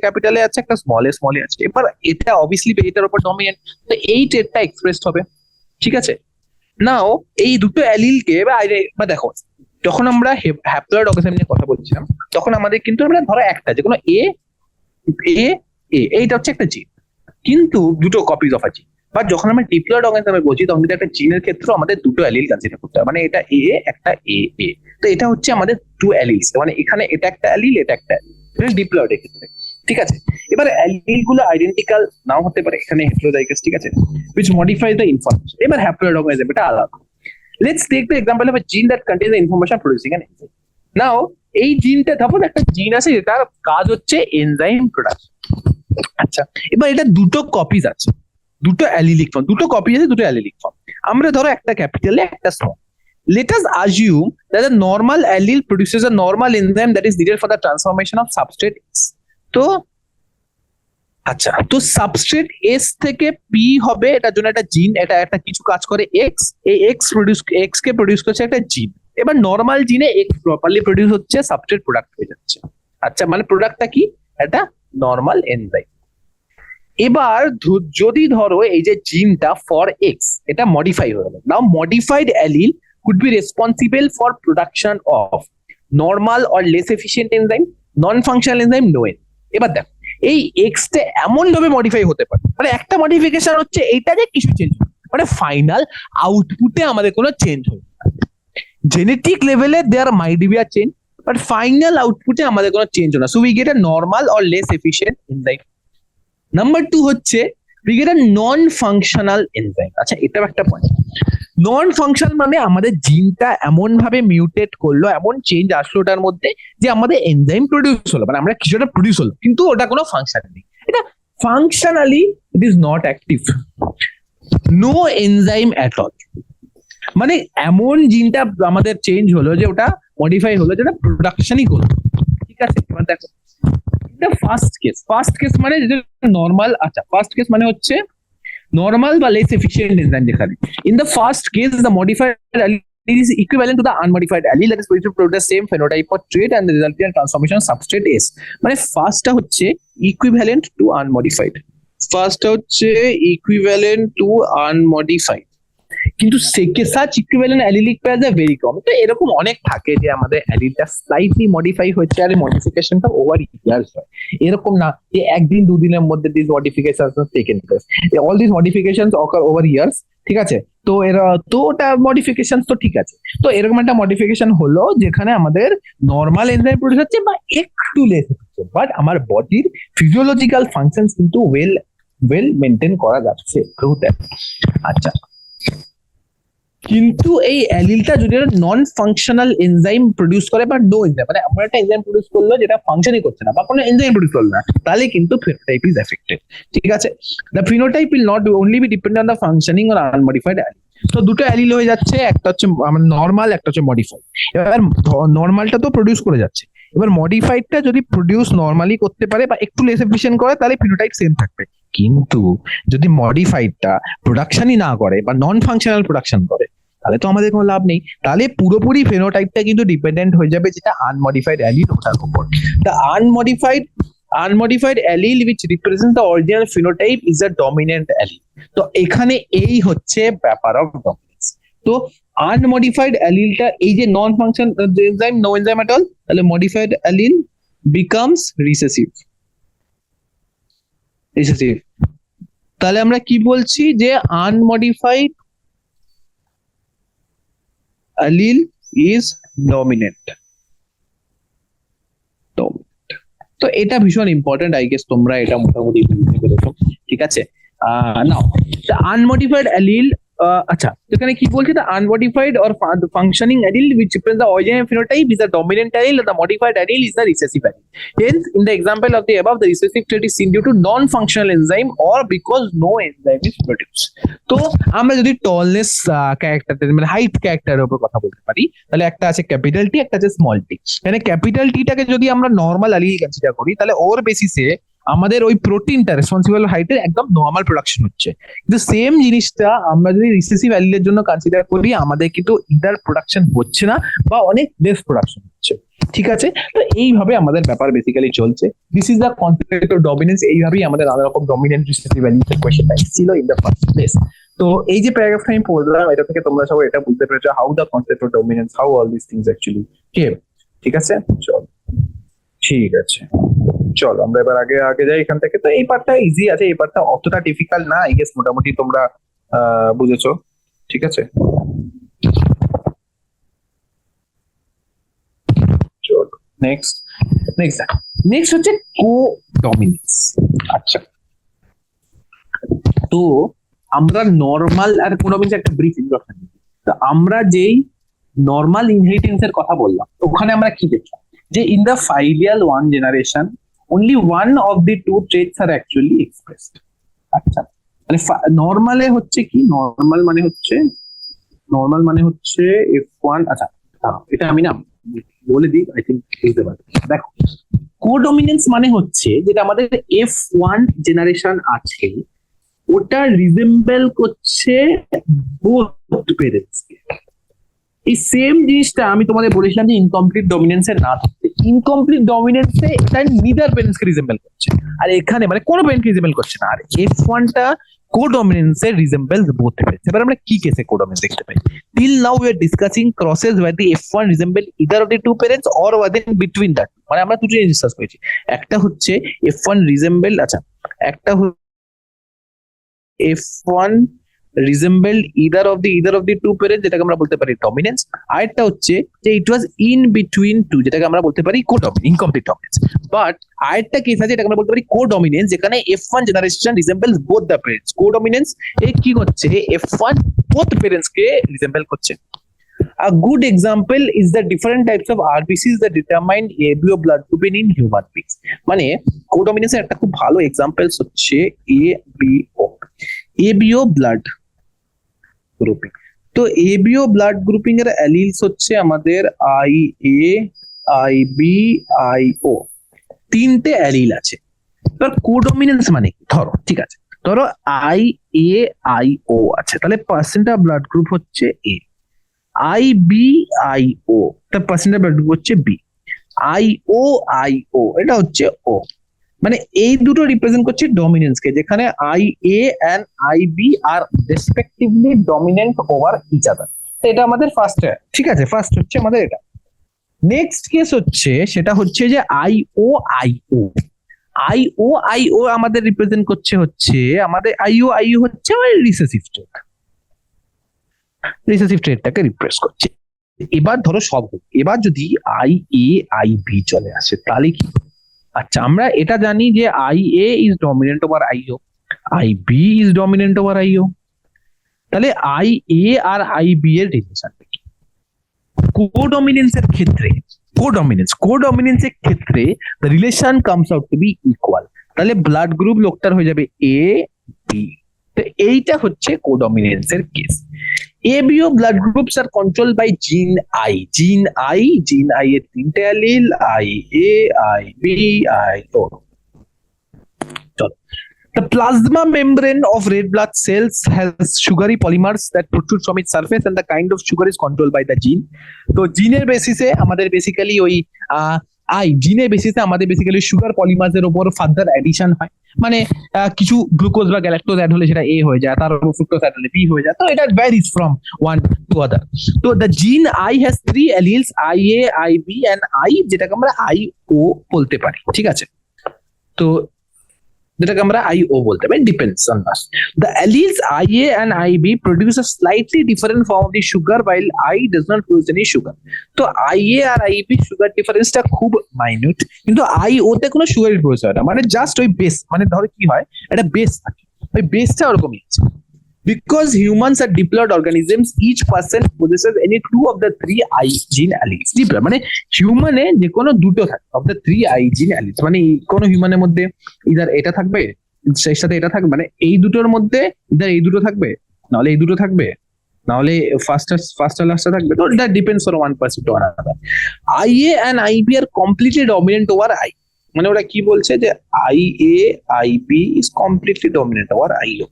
ক্যাপিটালে আছে, একটা স্মলে আছে। এবার এটা অবভিয়াসলি এটার উপর ডমিনেন্ট, তো এই ট্রেডটা এক্সপ্রেস হবে। ঠিক আছে, নাও এই দুটো অ্যালিলকে বা দেখো, যখন আমরা হ্যাপ্লয়েড অর্গানিজম নিয়ে কথা বলছিলাম, তখন আমাদের কিন্তু আমরা ধরো একটা যে কোনো এ এইটা হচ্ছে একটা জিন, কিন্তু দুটো কপিজ অফ আ জিন। বাট যখন আমরা ডিপ্লয়েড অর্গানিজমে বলছি, তখন কিন্তু একটা জিনের ক্ষেত্রে আমাদের দুটো অ্যালিল কনসিডার করতে হয়, মানে এটা এ একটা এ। তো এটা হচ্ছে আমাদের টু অ্যালিলস, মানে এখানে এটা একটা অ্যালিল, এটা একটা অ্যালিল ডিপ্লয়েড এর ক্ষেত্রে। ঠিক আছে, এবার অ্যালিল গুলো আইডেন্টিক্যাল নাও হতে পারে, এখানে হেটেরোজাইগাস। ঠিক আছে, which modifies the information। এবার হ্যাপ্লয়েড অর্গানিজম এটা আলাদা। Let's take the example of a gene that contains the information producing an enzyme। Now এই জিনটা ধরো একটা জিন আছে যেটার কাজ হচ্ছে এনজাইম প্রোডাকশন। আচ্ছা, এবার এটা দুটো কপিজ আছে, দুটো অ্যালিলিক ফর্ম, দুটো কপি আছে, দুটো অ্যালিলিক ফর্ম। আমরা ধরো একটা ক্যাপিটালে একটা small. Let us assume that a normal allele produces a normal enzyme that is needed for the transformation of substrate X। তো আচ্ছা, তো সাবস্ট্রেট এস থেকে পি হবে, এটার জন্য একটা জিন, এটা একটা কিছু কাজ করে এক্স, এই এক্স কে প্রডিউস করছে একটা জিন। এবার নর্মাল জিনে এক্স প্রপারলি প্রডিউস হচ্ছে, সাবস্ট্রেট প্রোডাক্ট হয়ে যাচ্ছে। আচ্ছা, মানে প্রোডাক্টটা কি, এটা নর্মাল এনজাইম। এবার যদি ধরো এই যে জিনটা ফর এক্স এটা মডিফাই হয়ে গেল, now modified allele could be responsible for production of normal or less efficient enzyme, non functional enzyme, no এন। এবার দেখো এই এক্সটা এমন ভাবে মডিফাই হতে পারে, মানে একটা মডিফিকেশন হচ্ছে এইটা যে কিছু চেঞ্জ, মানে ফাইনাল আউটপুটে আমাদের কোনো চেঞ্জ হবে। জেনেটিক লেভেলে there might be a change, but final আউটপুটে আমাদের কোনো চেঞ্জ হয় না। So we get a normal or less efficient enzyme. Number two হচ্ছে we get a non functional enzyme. আচ্ছা, এটাও একটা পয়েন্ট। নন ফাংশনাল মানে আমাদের জিনটা এমন ভাবে মিউটেট করলো, এমন চেঞ্জ আসলো ওটার মধ্যে যে আমাদের এনজাইম প্রডিউস হলো, মানে আমরা কিছু একটা প্রডিউস হলো, কিন্তু ওটা কোনো ফাংশন নেই, এটা functionally it is not active, no enzyme at all. মানে এমন জিনটা আমাদের চেঞ্জ হলো যে ওটা মডিফাই হলো, যেটা প্রোডাকশনই করলো। ঠিক আছে, এবার দেখো এটা ফার্স্ট কেস মানে যেটা নর্মাল। আচ্ছা, ফার্স্ট কেস মানে হচ্ছে normal বা less efficient enzyme যেখানে in the first case the modified allele is equivalent to the unmodified allele that is produced to produce the same phenotype or trait and the resultant transformation of substrate S মানে ফার্স্টটা হচ্ছে equivalent to unmodified, ফার্স্টটা হচ্ছে equivalent to unmodified, কিন্তু such equivalent allelic pairs are very common. তো এরকম অনেক থাকে যে আমাদের অ্যালিলটা স্লাইটলি মডিফাই হচ্ছে আর মডিফিকেশনটা ওভার ইয়ার্স হয়, এরকম না যে একদিন দুদিনের মধ্যে this modifications taken place, all this modifications ochre over years, ঠিক আছে। তো এরা তো ওটা মডিফিকেশন তো ঠিক আছে, তো এরকম একটা মডিফিকেশন হলো যেখানে আমাদের নর্মাল এনজাইম প্রডিউস হচ্ছে বা একটু লেস হচ্ছে, বাট আমার বডির ফিজিওলজিক্যাল ফাংশনস কিন্তু ওয়েল মেনটেন করা যাচ্ছে থ্রু দ্যাট। আচ্ছা, কিন্তু এই অ্যালিলটা যদি নন ফাংশনাল এনজাইম প্রডিউস করে বা নো এনজাইম, মানে আমরা একটা এনজাইম প্রডিউস করলো যেটা ফাংশনই করছে না বা কোনো এনজাইম প্রডিউস করলো না, তাহলে কিন্তু ফিনোটাইপ ইজ এফেক্টেড, ঠিক আছে। The phenotype will not only be dependent on the functioning or unmodified allele. তো দুটো অ্যালিল হয়ে যাচ্ছে, একটা হচ্ছে নর্মাল, একটা হচ্ছে মডিফাইড। এবার নর্মালটা তো প্রডিউস করে যাচ্ছে, এবার মডিফাইডটা যদি প্রডিউস নর্মালি করতে পারে বা একটু লেস এফিশিয়েন্ট করে তাহলে ফিনোটাইপ সেম থাকবে। কিন্তু যদি মডিফাইডটা প্রোডাকশনই না করে বা নন ফাংশনাল প্রোডাকশন করে তাহলে তো আমাদের কোনো লাভ নেই, তাহলে পুরোপুরি ফেনোটাইপটা কিন্তু ডিপেন্ডেন্ট হয়ে যাবে যেটা আনমডিফাইড অ্যালিল ওটার উপর। The unmodified allele which represents the original phenotype is a dominant allele। তো এখানে এই হচ্ছে ব্যাপার অফ ডমিনেন্স। তো আনমডিফাইড অ্যালিলটা এই যে non function enzyme no enzyme at all, তাহলে মডিফাইড অ্যালিল বিকামস রিসেসিভ। তাহলে আমরা কি বলছি যে আনমডিফাইড allele is dominant। তো এটা ভীষণ ইম্পর্টেন্ট, আই গেস তোমরা এটা মোটামুটি বুঝতে পেরেছো, ঠিক আছে। নাও দ্য আনমডিফাইড অ্যালিল, আচ্ছা এখানে কি বলছে, the unmodified or functioning allele which represents the original phenotype is the dominant allele, the modified allele is the recessive allele। Hence in the example of the above the recessive trait is seen due to non-functional enzyme or because no enzyme is produced। তো আমরা যদি টলনেস character মানে height ক্যারেক্টারের উপর কথা বলতে পারি, তাহলে একটা আছে ক্যাপিটাল টি, একটা আছে স্মল টি। মানে ক্যাপিটাল টিটাকে যদি আমরা নর্মাল অ্যালিল কনসিডার করি তাহলে ওর বেসিসে আমাদের ওই প্রোটিনটা রেসপন্সিবল হাইটের একদম নর্মাল প্রোডাকশন হচ্ছে, কিন্তু সেম জিনিসটা আমরা যদি রিসেসিভ অ্যালিলের জন্য কনসিডার করি আমাদের কিন্তু ইদার প্রোডাকশন হচ্ছে না বা অনেক লেস প্রোডাকশন হচ্ছে, ঠিক আছে। তো এইভাবে আমাদের ব্যাপার বেসিক্যালি চলছে। This is the concept of dominance. এইভাবেই আমাদের নানা রকম ডমিনেন্ট রিসেসিভ অ্যালিলের কোয়েশ্চেনটা ছিল ইন দ্য ফার্স্ট প্লেস। তো এই যে প্যারাগ্রাফটা আমি পড়লাম এটা থেকে তোমরা সবাই এটা বুঝতে পেরেছো how the concept of dominance, how all this things actually came, ঠিক আছে। চল ঠিক আছে, চলো আমরা এবার আগে যাই এখান থেকে। তো এই পার্টটা ইজি আছে, এই পার্টটা অতটা ডিফিকাল্ট না, আই গেস মোটামুটি তোমরা বুঝেছো, ঠিক আছে। চলো নেক্সট হচ্ছে কোডমিনেন্স। আচ্ছা, তো আমরা নর্মাল আর কোডমিনেন্স একটা ব্রিফ ইন্ট্রোডাকশন দিই। তো আমরা যেই নর্মাল ইনহেরিটেন্স এর কথা বললাম ওখানে আমরা কি দেখলাম যে in the filial one generation only one of the two traits are actually expressed। আচ্ছা, মানে নর্মালে হচ্ছে কি, নর্মাল মানে হচ্ছে F1। আচ্ছা এটা আমি না বলে দিই, আই থিঙ্ক বুঝতে পারবে। দেখো কোডমিনেন্স মানে হচ্ছে যেটা আমাদের F1 জেনারেশন আছে ওটা রিজেম্বল করছে বোথ পেরেন্টসকে। এই সেম জিনিসটা আমি তোমাদের বলেছিলাম যে ইনকমপ্লিট ডমিনেন্সে না থাকতে, ইনকমপ্লিট ডমিনেন্সে এটা নিদার প্যারেন্টসকে রিজেম্বল করছে, আর এখানে মানে কোনো প্যারেন্টকে রিজেম্বল করছে না। আর F1টা কোডমিনেন্সে রিজেম্বলস বোথ পেরেন্টস। এবার আমরা কি কেসে কোডমিনেন্স দেখতে পাই? Till now we are discussing crosses where the F1 resemble either of the two parents or where between that. মানে আমরা দুটো জিনিস ডিসকাস করেছি, একটা হচ্ছে F1 রিজেম্বল, আচ্ছা একটা F1 resembled either of the two parents যেটাকে আমরা বলতে পারি ডমিনেন্স, আর একটা হচ্ছে যে it was in between two যেটাকে আমরা বলতে পারি কোডমিনেন্স, ইনকমপ্লিট ডমিনেন্স। বাট আরেকটা কেস আছে যেটাকে আমরা বলতে পারি কোডমিনেন্স, যেখানে F1 generation resembles both the parents. Codominance এ কি করছে, F1 বোথ প্যারেন্টস কে রিজেম্বল করছে। A good example is the different types of RBCs that determine ABO blood grouping in human beings। মানে কোডমিনেন্সের একটা খুব ভালো এক্সাম্পলস হচ্ছে ABO ব্লাড গ্রুপিং। তো ABO ব্লাড গ্রুপিং এর অ্যালিলস হচ্ছে আমাদের IA, IB, IO, তিনটে অ্যালিল আছে। এবার কোডমিনেন্স মানে কি, ধরো ঠিক আছে ধরো আই এ আই ও আছে, তাহলে পার্সেন্ট অফ ব্লাড গ্রুপ হচ্ছে A. I B I O, তার পার্সেন্ট অফ ব্লাড গ্রুপ হচ্ছে B. I O I O, এটা হচ্ছে ও। মানে এই দুটো রিপ্রেজেন্ট করছে ডমিনেন্স কে, যেখানে I A and I B are respectively dominant over each other. এটা আমাদের ফার্স্ট, ঠিক আছে, ফার্স্ট হচ্ছে আমাদের এটা। নেক্সট কেস হচ্ছে, সেটা হচ্ছে যে I O I O. I O I O আমাদের রিপ্রেজেন্ট করছে হচ্ছে আমাদের আই ও আই ও হচ্ছে রিসেসিভ ট্রেট, রিসেসিভ ট্রেটটাকে রিপ্রেস করছে। এবার ধরো সব হোক, এবার যদি আই এ আই বি চলে আসে তাহলে কি? আচ্ছা, আমরা এটা জানি যে I A is dominant over I O, I B is dominant over I O. তাহলে আই এ আর আই বি এর রিলেশন কি? কোডমিনেন্সের ক্ষেত্রে, কোডমিনেন্সের ক্ষেত্রে the relation comes out to be equal. তাহলে ব্লাড গ্রুপ লোকটার হয়ে যাবে এ বি। তো এইটা হচ্ছে কোডমিনেন্সের case. ABO blood groups are controlled by gene I. Gene I এর তিনটে অ্যালিল, IA, IB, IO। চলো, the plasma membrane of red blood cells has sugary polymers that protrude from its surface, and the kind of sugar is controlled by the gene. তো জিনের বেসিসে আমাদের basically ওই জিনের বেসিসে আমাদের বেসিক্যালি সুগার পলিমার্সের উপর ফার্দার অ্যাডিশন হয়। মানে কিছু গ্লুকোজ বা গ্যালাক্টোজ অ্যাড হলে সেটা এ হয়ে যায়, তার উপর ফ্রুক্টোজ অ্যাড হলে বি হয়ে যায়। তো এটা varies from one to other. তো the gene I has 3 alleles, I A, I B and I, যেটাকে আমরা আই ও বলতে পারি, ঠিক আছে। তো যেটাকে আমরা আইও বলতে পারি, depends on us. The alleles IA and IB produce a slightly different form of the sugar while I does not produce any sugar. তো IA আর IB সুগার ডিফারেন্সটা খুব মাইনিউট, কিন্তু IO তে কোনো সুগার প্রডিউস হয় না। মানে জাস্ট ওই বেস, মানে ধরো কি হয়, একটা বেস থাকে, ওই বেসটা ওরকমই আছে। Because humans are diploid organisms, each person possesses any two of the 3 I gene alleles. Diploid মানে হিউম্যানে যে কোনো দুটো থাকে of the 3 I gene alleles, মানে কোনো হিউম্যানের মধ্যে ইদার এটা থাকবে, সেই সাথে এটা থাকবে, মানে এই দুটোর মধ্যে ইদার এই দুটো থাকবে, নাহলে এই দুটো থাকবে, নাহলে ফার্স্ট লাস্টটা থাকবে। তো that depends on one person to another. IA and IB are completely dominant over I, মানে ওরা কি বলছে যে IA IB is completely dominant over IO.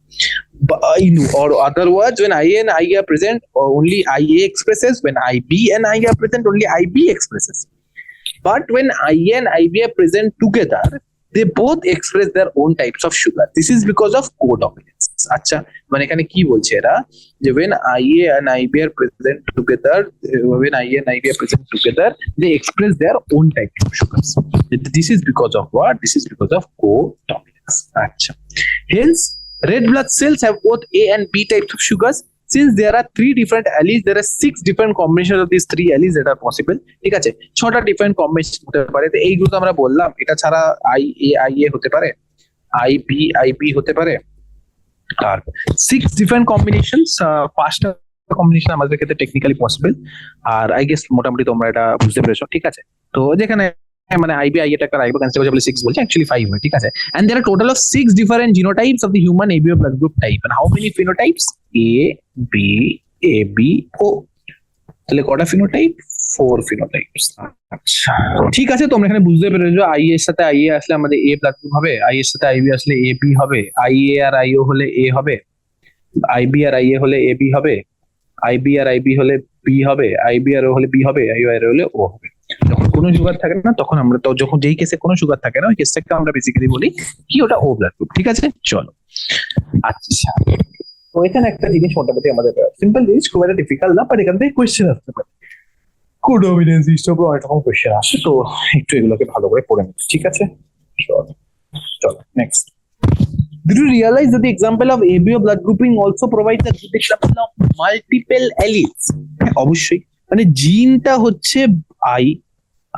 Or other words, when IA and IA are present, only IA expresses. When IB and IA are present, only IB expresses. But when IA and IB are present together, they both express their own types of sugar. This is because of codominance. আচ্ছা, মানে এখানে কি বলছে এরা, যে when IA and IB are present together, they express their own type of sugars. This is because of what? This is because of codominance. আচ্ছা, hence red blood cells have both A and B types of sugars. Since there are 3 different alleles, there are 6 different combinations of these 3 alleles that are possible. ঠিক আছে, 6টা different combination হতে পারে। তো এইগুলো তো আমরা বললাম, এটা ছাড়া আই এ আই এ হতে পারে, আই বি আই বি হতে পারে, আর 6 ডিফারেন্ট কম্বিনেশনস, 5টা কম্বিনেশন আমাদের ক্ষেত্রে টেকনিক্যালি পসিবল। আর আই গেস মোটামুটি তোমরা এটা বুঝতে পেরেছো, ঠিক আছে। তো যেখানে মানে আইবি আই এটা আইবো ক্যান্সেল বলে 6 বলছে, অ্যাকচুয়ালি 5 হয়, ঠিক আছে। And there are total of 6 different genotypes of the human ABO blood group type. And how many phenotypes? A B A B O। তাহলে কটা ফিনোটাইপ? 4 ফিনোটাইপস। আচ্ছা, ঠিক আছে, তোমরা এখানে বুঝতে পেরেছো আই এর সাথে আই এ আসলে আমাদের এ ব্লাড গ্রুপ হবে, আই এর সাথে আইবি আসলে এ বি হবে, আই এ আর আইও হলে এ হবে, আইবি আর আই এ হলে এ বি হবে, আইবি আর আইবি হলে বি হবে, আইবি আর ও হলে বি হবে, আইও আর হলে ও হবে। যখন কোনো সুগার থাকে না তখন আমরা, তো যখন যেই কেসে কোনো সুগার থাকে না ওই কেসটাকে আমরা বেসিক্যালি বলি কি, ওটা ও ব্লাড গ্রুপ, ঠিক আছে। চলো, আচ্ছা, তো এখানে একটা জিনিস মোটামুটি আমাদের সিম্পল জিনিস, খুব একটা ডিফিকাল্ট না, বাট এখান থেকে কোয়েশ্চেন আসতে পারে, কোডমিনেন্স হিসেবে অনেক রকম কোয়েশ্চেন আসে, তো একটু এগুলোকে ভালো করে পড়ে নিচ্ছি, ঠিক আছে। চলো next. Did you realize that the example of ABO blood grouping also provides a good example of multiple alleles? অবশ্যই, মানে জিনটা হচ্ছে আই,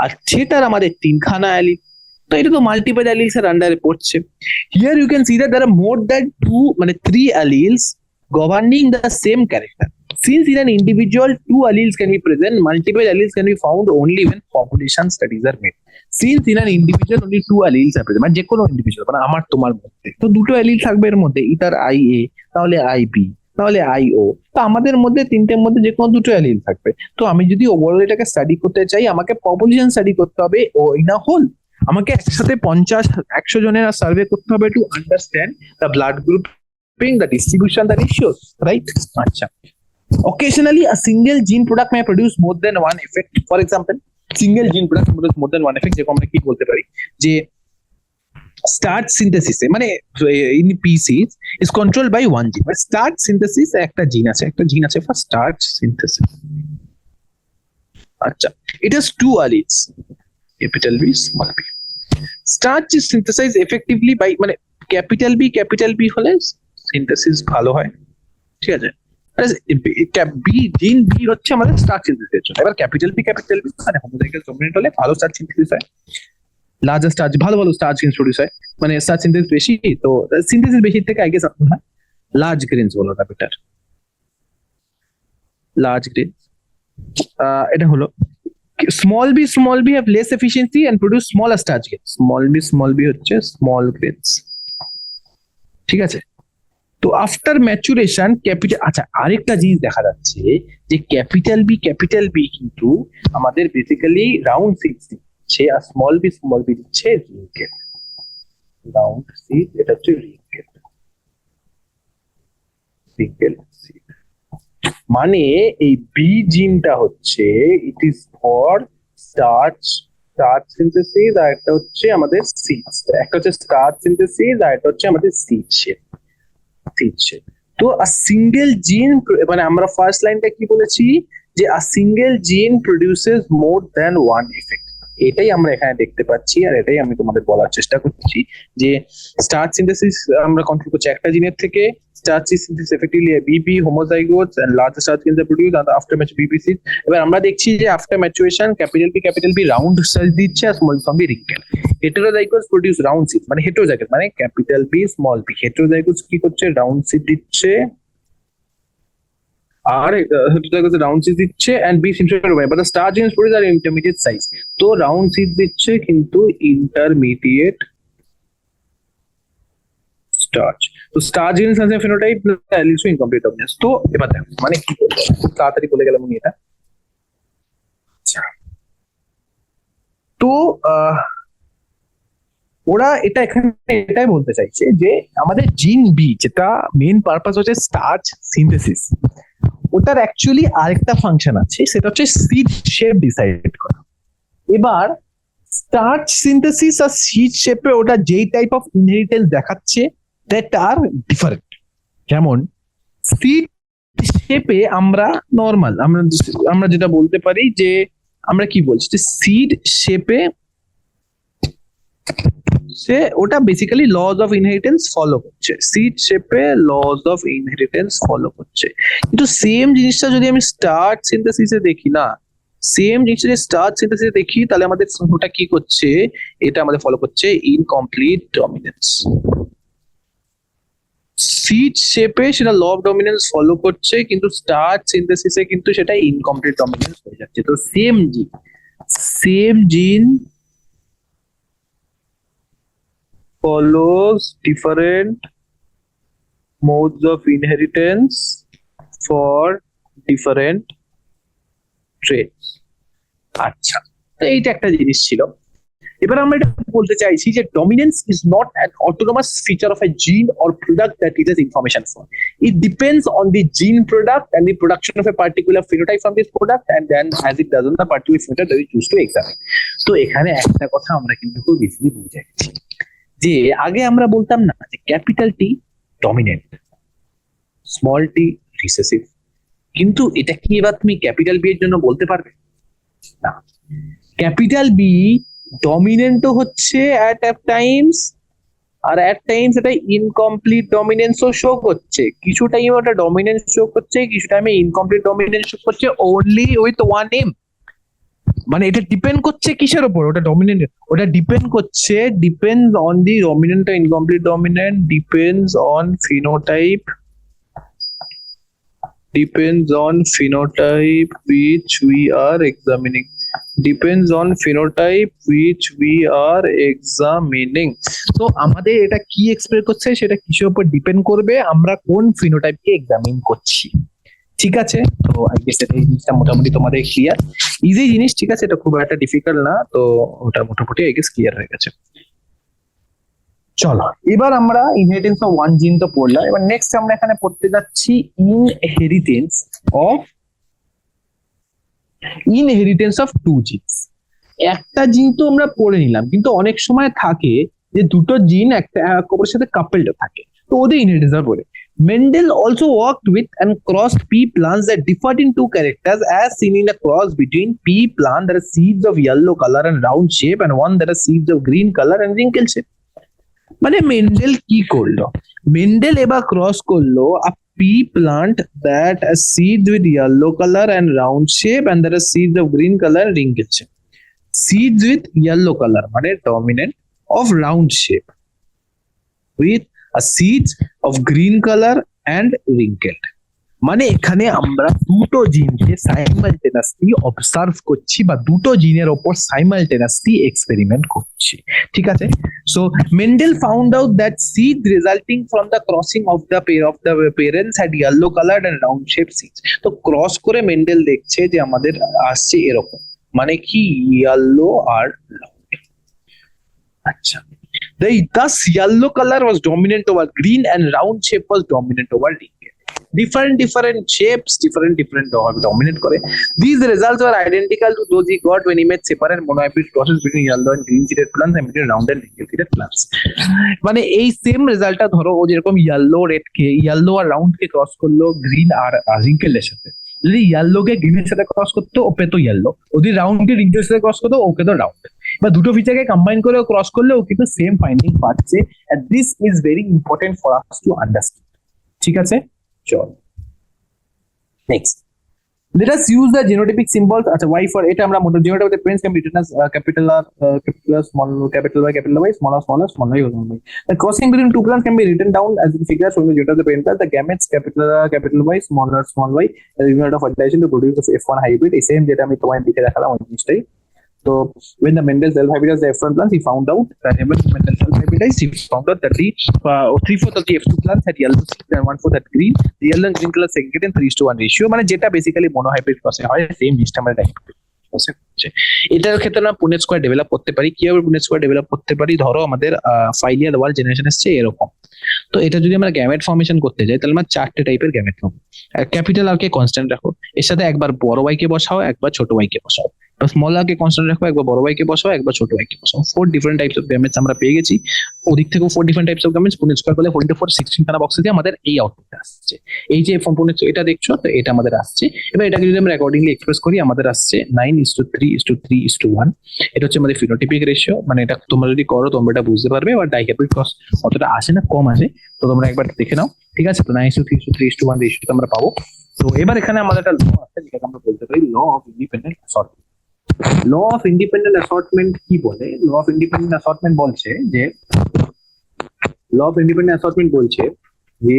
আর সেটার আমাদের 3খানা অ্যালিল, তো এটা তো মাল্টিপল অ্যালিলস এর আন্ডারে পড়ছে। Here you can see that there are more than 2, মানে 3 অ্যালিলস governing the same character. Since in an individual 2 alleles can be present, multiple alleles can be found only when population studies are made. Since in an individual only 2 alleles are present, মানে যে কোনো individual, মানে আমার তোমার মধ্যে তো দুটো allele থাকবে এর মধ্যে, ইতার আই এ, তাহলে আই বি, তাহলে আই ও। তো আমাদের মধ্যে তিনটের মধ্যে যে কোনো দুটো অ্যালিল থাকবে। তো আমি যদি ওভারঅল এটাকে স্টাডি করতে চাই, আমাকে পপুলেশন স্টাডি করতে হবে ও ইন আ হোল। আমাকে একসাথে 50-100 জনের সার্ভে করতে হবে to understand the blood grouping, the distribution, the ratios, right? আচ্ছা, occasionally a single gene product may produce more than one effect. For example, single gene product may produce more than one effect, যেরকম আমরা কি বলতে পারি যে starch synthesis মানে in peas is controlled by one gene. Starch synthesis একটা gene আছে for starch synthesis. আচ্ছা, it has two alleles, capital B, small b. Starch is synthesized effectively by মানে capital B হলে সিনথেসিস ভালো হয়, ঠিক আছে? জিন বি হচ্ছে আমাদের স্টার্চ সিনথেসিসের জন্য। এবার ক্যাপিটাল বি মানে হোমোজাইগাস ডমিনেন্ট হলে ভালো স্টার্চ সিনথেসিস হয়, লার্জার স্টার্চ ভালো স্টার্চ ইনস্ট্রোডিউস হয়, মানে স্টার্চ সিনথেসিস বেশি, তো সিনথেসিস বেশি থেকে আই গেস আপনার লার্জ গ্রেনস বলো না বেটার, লার্জ গ্রেন। এটা হলো small B have less efficiency and produce smaller starch grain. Small B হচ্ছে স্মল গ্রেনস, ঠিক আছে? তো আফটার ম্যাচুরেশন ক্যাপিটাল, আচ্ছা আরেকটা জিনিস দেখা যাচ্ছে যে ক্যাপিটাল বি কিন্তু আমাদের বেসিক্যালি রাউন্ড সিডস দিচ্ছে, আর স্মল বি দিচ্ছে রিঙ্কেল। রাউন্ড সিড এটা হচ্ছে রিঙ্কেল সিড। মানে এই বি জিনটা হচ্ছে it is for starch synthesis, আর একটা হচ্ছে আমাদের সিডস। একটা হচ্ছে স্টার্চ সিনথেসিস আর একটা হচ্ছে আমাদের সিড শেপ। তো সিঙ্গেল জিন মানে আমরা ফার্স্ট লাইনটা কি বলেছি যে সিঙ্গেল জিন produces more than one effect, এটাই আমরা এখানে দেখতে পাচ্ছি, আর এটাই আমি তোমাদের বলার চেষ্টা করছি যে স্টার্চ সিনথেসিস আমরা কন্ট্রোল করছি একটা জিনের থেকে। Starch synthesis effectively BB homozygotes and large starch can produce after match BB seed. এবার আমরা দেখছি যে after maturation capital B round size দিচ্ছে আর small B wrinkle. Heterozygous produce round seed, মানে হেটেরোজাইগোস মানে capital B small B. Heterozygous কি করছে? রাউন্ড সিড দিচ্ছে, আর হেটেরোজাইগোস রাউন্ড সিড দিচ্ছে and B seems to but the starch genes produce আর ইন্টারমিডিয়েট সাইজ। তো রাউন্ড সিড দিচ্ছে কিন্তু ইন্টারমিডিয়েট স্টার্চ। তো starch genes has a phenotype that leads to incomplete dominance. তো এবার দেখো মানে কি বলবো, খুব তাড়াতাড়ি বলে গেলাম আমি এটা। আচ্ছা, তো ওরা এটা এখানে এটাই বলতে চাইছে যে আমাদের জিন বি, যেটা মেইন পারপাস হচ্ছে স্টার্চ সিনথেসিস, ওটার অ্যাকচুয়ালি আরেকটা ফাংশন আছে, সেটা হচ্ছে সিড শেপ ডিসাইড করা। এবার স্টার্চ সিনথেসিস আর সিড শেপে ওটা যেই টাইপ অফ ইনহেরিটেন্স দেখাচ্ছে দ্যাট আর ডিফারেন্ট। যেমন সিড শেপে আমরা নর্মাল আমরা যেটা বলতে পারি যে আমরা কি বলছি যে সিড শেপে সে ওটা basically lodge of inheritance follow করছে, সিড শেপে লজ অফ ইনহেরিটেন্স ফলো করছে। কিন্তু সেম জিনিসটা যদি আমি স্টার্চ সিনথেসিসে দেখি না, সেম জিনিসটা যদি স্টার্চ সিনথেসিসে দেখি তাহলে আমাদের ওটা কি করছে, এটা আমাদের ফলো করছে ইনকমপ্লিট ডমিনেন্স। সিড শেপে সেটা ল অফ ডমিনেন্স ফলো করছে, কিন্তু স্টার্চ সিনথেসিসে কিন্তু সেটা ইনকমপ্লিট ডমিনেন্স হয়ে যাচ্ছে। তো সেম জিন follows different modes of inheritance for different traits. আচ্ছা, তো এইটা একটা জিনিস ছিল। এবার আমরা এটা বলতে চাইছি যে dominance is not an autonomous feature of a gene or product that it is information for. It depends on the gene product and the production of a particular phenotype from this product, and then as it does on the particular phenotype that we choose to examine. তো এখানে একটা কথা আমরা কিন্তু খুব easily বুঝে যাচ্ছি যে আগে আমরা বলতাম না যে capital T dominant, small tea recessive, কিন্তু এটা কি এবার তুমি ক্যাপিটাল বি এর জন্য বলতে পারবে না? ক্যাপিটাল বি ডমিনেন্টও হচ্ছে অ্যাট টাইমস, আর অ্যাট টাইমস এটা ইনকমপ্লিট ডমিনেন্সও শো করছে। কিছু টাইমে ওটা ডমিনেন্স শো করছে, কিছু টাইমে ইনকমপ্লিট ডমিনেন্স শো করছে, ওনলি উইথ ওয়ান নেম। মানে এটা ডিপেন্ড করছে কিসের উপর? ওটা ডমিনেন্ট, ওটা ডিপেন্ড করছে, depends on the dominant or incomplete dominant, depends on phenotype which we are examining. তো আমাদের এটা কি এক্সপ্লেন করছে, সেটা কিসের উপর ডিপেন্ড করবে আমরা কোন ফিনোটাইপকে এক্সামিন করছি। ঠিক আছে, তো আই গেস এটা এই জিনিসটা মোটামুটি তোমাদের ক্লিয়ার, ইজি জিনিস, ঠিক আছে, এটা খুব একটা ডিফিকাল্ট না, তো ওটা মোটামুটি আই গেস ক্লিয়ার হয়ে গেছে। চলো এবার আমরা ইনহেরিটেন্স অফ ওয়ান জিন তো পড়লাম, এবার নেক্সট আমরা এখানে পড়তে যাচ্ছি of inheritance of two genes. একটা জিন তো আমরা পড়ে নিলাম, কিন্তু অনেক সময় থাকে যে দুটো জিন একটা অপরের সাথে কাপেলড থাকে, তো ওদের ইনহেরিটেন্স পড়ে। Mendel also worked with and crossed pea plants that differed in two characters, as seen in a cross between pea plant that has seeds of yellow color and round shape and one that has seeds of green color and wrinkle shape. মানে Mendel কি করলো, Mendel এবার cross করলো a pea plant that has seeds with yellow color and round shape and that has seeds of green color and wrinkle shape. Seeds with yellow color মানে dominant of round shape with a seeds of green color and wrinkled. মানে এখানে আমরা দুটো জিনকে সাইমালটেনাসলি observe করছি বা দুটো জিনের ওপর সাইমালটেনাসলি এক্সপেরিমেন্ট করছি, ঠিক আছে। So Mendel found out that seed resulting from the crossing of the parents had yellow coloured and round shape seeds. তো ক্রস করে মেন্ডেল দেখছে যে আমাদের আসছে এরকম, মানে কি ইয়েলো আর রাউন্ড। আচ্ছা, thus yellow color was dominant over green and round shape was dominant over wrinkled. Different shapes, different dominant করে. These results were identical to those he got when he made separate monohybrid crosses between yellow and green seeded plants and between round and wrinkled seeded plants. মানে এই same রেজাল্টটা ধরো ও যেরকম yellow red কে yellow আর round কে cross করলো green আর wrinkled এর সাথে, যদি ইয়েলো কে গ্রিনের সাথে ক্রস করতো ও পেতো ইয়েলো, যদি রাউন্ড কে wrinkled এর সাথে ক্রস করতো ও পেতো রাউন্ড, বা দুটো ফিচারকে কম্বাইন করে ক্রস করলে ও কিন্তু সেম ফাইন্ডিং পাচ্ছে। And this is very important for us to understand, ঠিক আছে। চল next, let us use the genotypic symbols. আচ্ছা, y for এটা আমরা মোটা genotype the parents can be written as capital R, capital R, small capital Y, capital Y, small r, small y, small y. The crossing between two plants can be written down as in figure showing the genotype of the parent plant. The gametes capital R, capital Y, small r, small y as a unit of fertilization to produce the F1 hybrid. এই same যেটা আমি তোমায় লিখে দেখালাম ওই জিনিসটাই। So when the Mendel self-hybridized the F1 plants, he found out that when Mendel self-hybridized, he found out that the 3/4 of the F2 plants had yellow seeds and 1/4 had green. The yellow and green color segregated in 3:1 ratio. মানে যেটা basically মোনোহাইব্রিড ক্রসে হয়, same জিনিসটা আমরা dihybrid ক্রসে হচ্ছে। এটার ক্ষেত্রে আমরা Punnett square develop করতে পারি। কিভাবে পুনেট স্কোয়ার ডেভেলপ করতে পারি? ধরো আমাদের ফাইলিয়াল ওয়াল জেনারেশন এসছে এরকম, তো এটা যদি আমরা গ্যামেট ফর্মেশন করতে যাই তাহলে আমরা চারটে টাইপের গ্যামেট পাবো। ক্যাপিটাল আর কে কনস্ট্যান্ট রাখো, এর সাথে একবার বড় ওয়াই কে বসাও, একবার ছোট ওয়াই কে বসাও। স্মল আর কে কনস্ট্যান্ট রাখো, একবার বড় ওয়াই কে বসাও, একবার ছোট ওয়াই কে বসাও। 4 ডিফারেন্ট টাইপস অফ গ্যামেটস আমরা পেয়ে গেছি। ওদিক থেকেও 4 different types of gametes Punnett square করলে 4 × 4 16 খানা বক্সে দিয়ে আমাদের এই আউটপুটটা আসছে। এই যে পুনেট এটা দেখছো, তো এটা আমাদের আসছে। এবার এটাকে যদি আমরা অ্যাকর্ডিংলি এক্সপ্রেস করি, আমাদের আসছে 9:3:3:1। এটা হচ্ছে আমাদের ফিনোটিপিক রেশিও, মানে এটা তোমরা যদি করো তোমরা এটা বুঝতে পারবে। আর ডাইহাইব্রিড ক্রস অতটা আসে না, কম আসে, তো তোমরা একবার দেখে নাও, ঠিক আছে। তো 9:3:3:1 রেশিওটা আমরা পাবো। তো এবার এখানে আমাদের একটা ল আছে যেটাকে আমরা বলতে পারি law of independent assortment. Law of independent assortment কি বলে? ল অফ ইন্ডিপেন্ডেন্ট অ্যাসর্টমেন্ট বলছে যে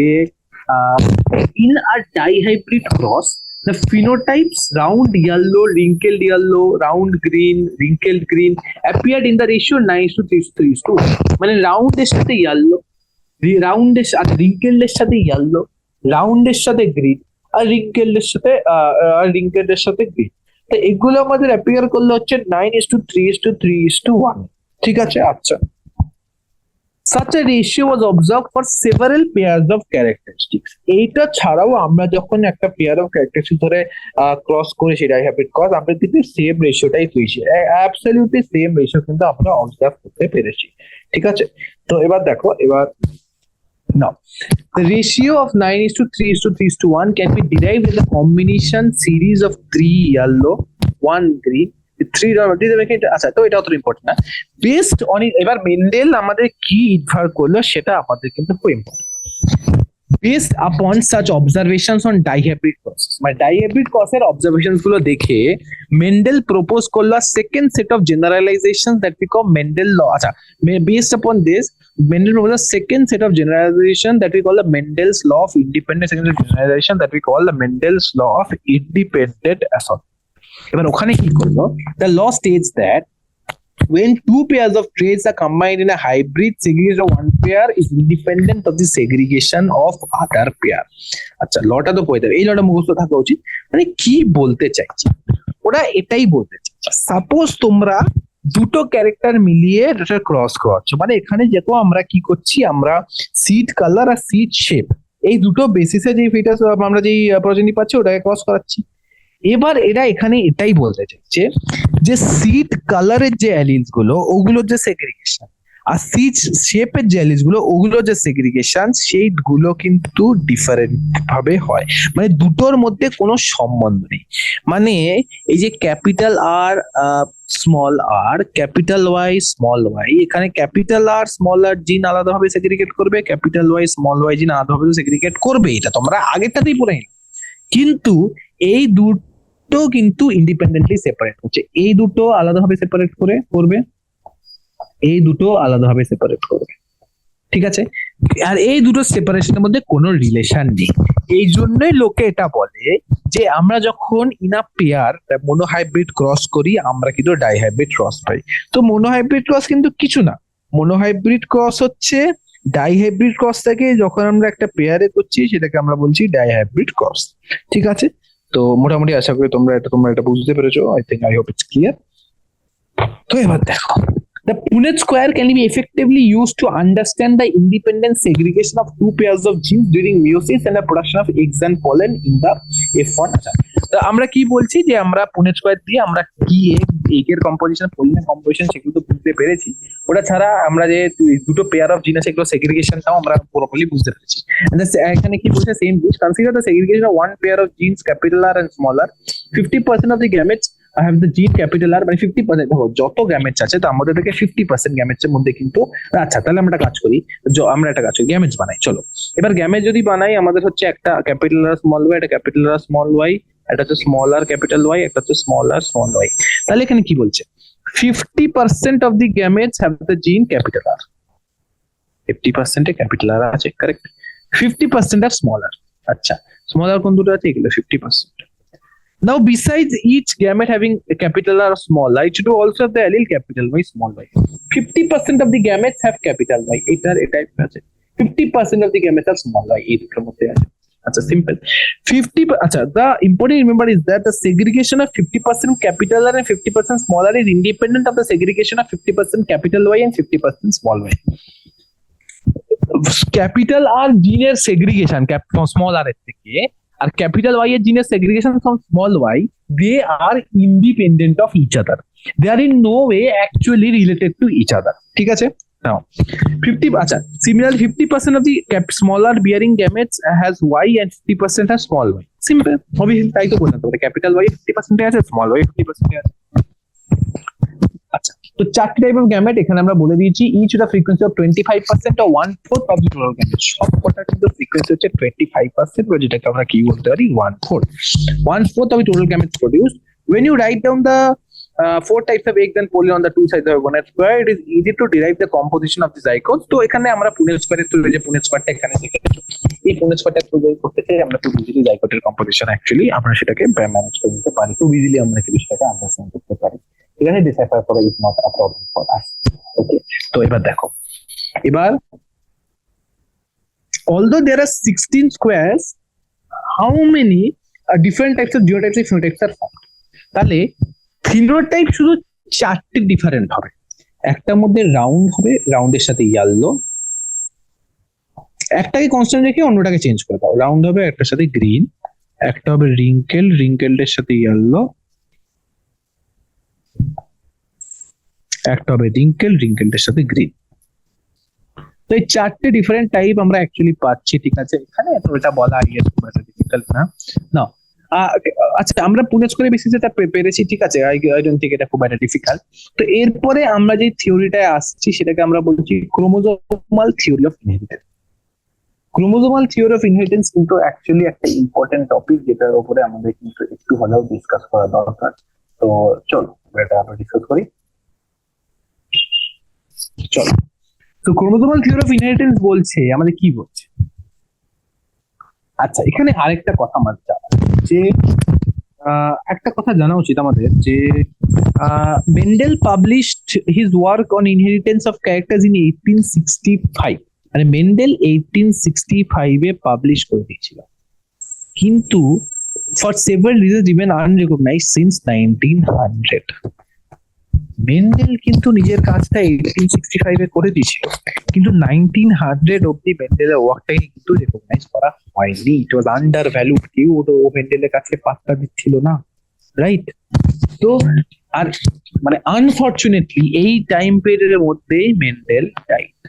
in a dihybrid cross the phenotypes round yellow, wrinkled yellow, round green, wrinkled green appeared in the ratio 9:3:1। মানে রাউন্ড এর সাথে yellow, round এর সাথে wrinkled এর সাথে ইয়েলো, রাউন্ড এর সাথে গ্রিন, আর wrinkled এর সাথে গ্রিন। তো এগুলো আমাদের অ্যাপিয়ার করলে হচ্ছে 9:3:3:1, ঠিক আছে। আচ্ছা, such a ratio was observed for several pairs of characteristics. এইটা ছাড়াও আমরা যখন একটা পেয়ার অফ ক্যারেক্টারিস্টিক ধরে ক্রস করে সেটা হাইব্রিড ক্রস, আমরা কিন্তু সেম রেশিওটাই পেয়েছি, অ্যাবসলিউটলি সেম রেশিও কিন্তু আমরা অবজার্ভ করতে পেরেছি, ঠিক আছে। তো এবার দেখো, এবার now the ratio of 9:3:3:1 can be derived as a combination series of 3 yellow, 1 green, 3 আচ্ছা, তো এটা অত ইম্পর্টেন্ট না। বেসড অন, এবার মেন্ডেল আমাদের কি ইনফার করলো সেটা আমাদের কিন্তু খুব important. Based upon such observations on dihybrid crosses, মানে ডাইহাইব্রিড ক্রসের অবজারভেশনস গুলো দেখে মেন্ডেল প্রপোজ করলো second set of generalisation that we call Mendel law. আচ্ছা, based upon this Mendel proposed a second set of generalization that we call the Mendel's law of independent second generalization that we call the Mendel's law of independent assortment. এবার ওখানে কি করলো? The law states that when two pairs of traits are combined in a hybrid, segregation of one pair is independent of the segregation of other pair. আচ্ছা লটা তো পড়ে যাবে, এই লটা মুখস্থ থাকা উচিত। মানে কি বলতে চাইছি, ওরা এটাই বলতে চাইছে, সাপোজ তোমরা দুটো ক্যারেক্টার মিলিয়ে এটা ক্রস করাচ্ছ, মানে এখানে যেহেতু আমরা কি করছি, আমরা সিট কালার আর সিট শেপ এই দুটো বেসিসে যে ফিটাস আমরা যেই প্রজেনি পাচ্ছি ওটাকে ক্রস করাচ্ছি। এবার এরা এখানে এটাই বলতে চাইছে যে সিট কালারের যে অ্যালিলস গুলো ওগুলোর যে সেগ্রিগেশন, আর সিট শেপের যে অ্যালিলস গুলো ওগুলোর যে সেগ্রিগেশন, সেইগুলো কিন্তু ডিফারেন্ট ভাবে হয়, মানে দুটোর মধ্যে কোনো সম্বন্ধ নেই। মানে এই যে ক্যাপিটাল আর স্মল আর, ক্যাপিটাল ওয়াই স্মল ওয়াই, এখানে ক্যাপিটাল আর স্মল আর জিন আলাদাভাবে সেগ্রিগেট করবে, ক্যাপিটাল ওয়াই স্মল ওয়াই জিন আলাদাভাবে সেগ্রিগেট করবে, এটা তোমরা আগেরটাতেই পড়ে নিলে। কিন্তু এই দুটো কিন্তু ইন্ডিপেন্ডেন্টলি সেপারেট হচ্ছে, এই দুটো আলাদাভাবে সেপারেট করে করবে, এই দুটো আলাদাভাবে সেপারেট করবে, ঠিক আছে? আর এই দুটো সেপারেশনের মধ্যে কোনো রিলেশন নেই। এই জন্যই লোকে এটা বলে যে আমরা যখন ইনা পেয়ার মনোহাইব্রিড ক্রস করি আমরা কিন্তু ডাইহাইব্রিড ক্রস পাই। তো মনোহাইব্রিড ক্রস কিন্তু কিছু না, মনোহাইব্রিড ক্রস হচ্ছে ডাইহাইব্রিড ক্রস থেকে যখন আমরা একটা পেয়ারে করছি সেটাকে আমরা বলছি ডাইহাইব্রিড ক্রস, ঠিক আছে? তো মোটামুটি আশা করি তোমরা এটা বুঝতে পেরেছো। I hope it's clear. তো এবার দেখো, the Punnett square can be effectively used to understand the independent segregation of two pairs of genes during meiosis and the production of eggs and pollen in the F1. তো আমরা কি বলছি যে আমরা Punnett square দিয়ে আমরা কি এগের composition, পোলিনের composition সেগুলো তো বুঝতে পেরেছি। ওটা ছাড়া আমরা যে দুটো পেয়ার অফ জিন আছে সেগুলো সেগ্রিগেশনটাও আমরা পুরোপুরি বুঝতে পেরেছি। এখানে কি বলছে, সেম জিনিস, consider the segregation of one pair of genes capital R and small R, 50% of the gametes have the gene capital R, মানে 50%। দেখো যত গ্যামেটস আছে তার মধ্যে থেকে 50% গ্যামেটস এর মধ্যে কিন্তু, আচ্ছা তাহলে আমরা একটা কাজ করি, গ্যামেটস বানাই। চলো এবার গ্যামেট যদি বানাই, আমাদের হচ্ছে একটা ক্যাপিটাল আর স্মল ওয়াই, একটা ক্যাপিটাল আর স্মল ওয়াই, একটা হচ্ছে স্মল আর ক্যাপিটাল ওয়াই, একটা হচ্ছে স্মল আর স্মল ওয়াই। তাহলে এখানে কি বলছে, 50% of the gametes have the gene capital R, 50% A capital আর আছে, কারেক্ট। 50% আর স্মল আর, আচ্ছা স্মল আর কোন দুটো আছে, এগুলো 50%। Now, besides each gamete having a capital R or small I, it should also have the allele capital Y, small y. 50% of the gametes have capital Y. এটাই আছে। 50% of the gametes are small y. এই দুটোর মধ্যে আছে। আচ্ছা simple. 50, আচ্ছা the important remember is that the segregation of 50% capital R and 50% small r is independent of the segregation of 50% capital Y and 50% small y. Capital R জিনের সেগ্রিগেশন small আর এর থেকে, আর ক্যাপিটাল ওয়াই এর জিনের segregation from small Y, they are independent of each other, they are in no way actually related to each other, ঠিক আছে? Now 50, আচ্ছা similarly 50% of the smaller bearing gametes has Y and 50% has small Y. Simple, obviously তাই তো বললাম তোমাদের, capital Y 50% আছে, small Y 50% আছে। আচ্ছা তো চারটি টাইপ অফ গ্যামেট এখানে আমরা বলে দিয়েছি, each with a frequency of 25% or 1/4 of the total gamete. সব কটা কিন্তু ফ্রিকোয়েন্সি হচ্ছে 25%, বা যেটাকে আমরা কি বলতে পারি 1/4 of the total gametes produced. When you write down the 4 types of eggs and pollen on the two sides of a Punnett square, it is easy to derive the composition of the zygotes. তো এখানে আমরা Punnett square এর যে Punnett square টা এখানে দেখে এই Punnett square টা প্রয়োগ করতে চাই আমরা, খুব ইজিলি জাইগোটের কম্পোজিশন অ্যাকচুয়ালি আমরা সেটাকে ম্যানেজ করে নিতে পারি, খুব ইজিলি আমরা কি বিষয়টাকে আন্ডারস্ট্যান্ড করতে পারি, ঠিক আছে? ডিসাইফার করা is not a problem for us. Okay, তো এবার দেখো, এবার although there are 16 squares, how many different types of genotypes and phenotypes are formed? তাহলে ফিনোটাইপ শুধু চারটি ডিফারেন্ট হবে, একটার মধ্যে রাউন্ড হবে, রাউন্ডের সাথে ইয়েলো, একটাকে কনস্ট্যান্ট রেখে অন্যটাকে চেঞ্জ করে দাও, রাউন্ড হবে একটার সাথে গ্রিন, একটা হবে রিঙ্কেলড সাথে ইয়েলো, একটা হবে রিঙ্কেলড সাথে গ্রিন। তো এই চারটে ডিফারেন্ট টাইপ আমরা অ্যাকচুয়ালি পাচ্ছি, ঠিক আছে? এখানে তো এটা বলা খুব একটা ডিফিকাল্ট না। না আচ্ছা আমরা Punnett square বেসিসে এটা পেরেছি, ঠিক আছে? আই ডোন্ট থিংক এটা খুব একটা ডিফিকাল্ট। তো এরপরে আমরা যে থিওরিটায় আসছি সেটাকে আমরা বলছি chromosomal theory of inheritance. Chromosomal theory of inheritance কিন্তু অ্যাকচুয়ালি একটা ইম্পর্টেন্ট টপিক, যেটার উপরে আমাদের কিন্তু একটু হলেও ডিসকাস করা দরকার। তো চলো এটা আমরা ডিসকাস করি, চলো। তো ক্রোমোজোমাল থিওরি অফ ইনহেরিটেন্স বলছে আমাদের কি বলছে, আচ্ছা এখানে আরেকটা কথা আমাদের জানা, যে একটা কথা জানা উচিত আমাদের, যে Mendel published his work on inheritance of characters in 1865. মানে মেন্ডেল 1865 এ পাবলিশ করে দিয়েছিল, কিন্তু for several reasons remain unrecognized since 1900. Mendel কিন্তু নিজের কাজটা 1865 এ করে দিয়েছিল, কিন্তু 1900 অব্দি মেন্ডেলের ওয়ার্কটাকে কিন্তু রেকগনাইজ করা হয়নি। ইট ওয়াজ আন্ডার ভ্যালুড, কেউ ও মেন্ডেলের কাছে পাত্তা দিচ্ছিল না, রাইট? তো আর মানে আনফরচুনেটলি এই টাইম পিরিয়ডের মধ্যেই মেন্ডেল ডাইড,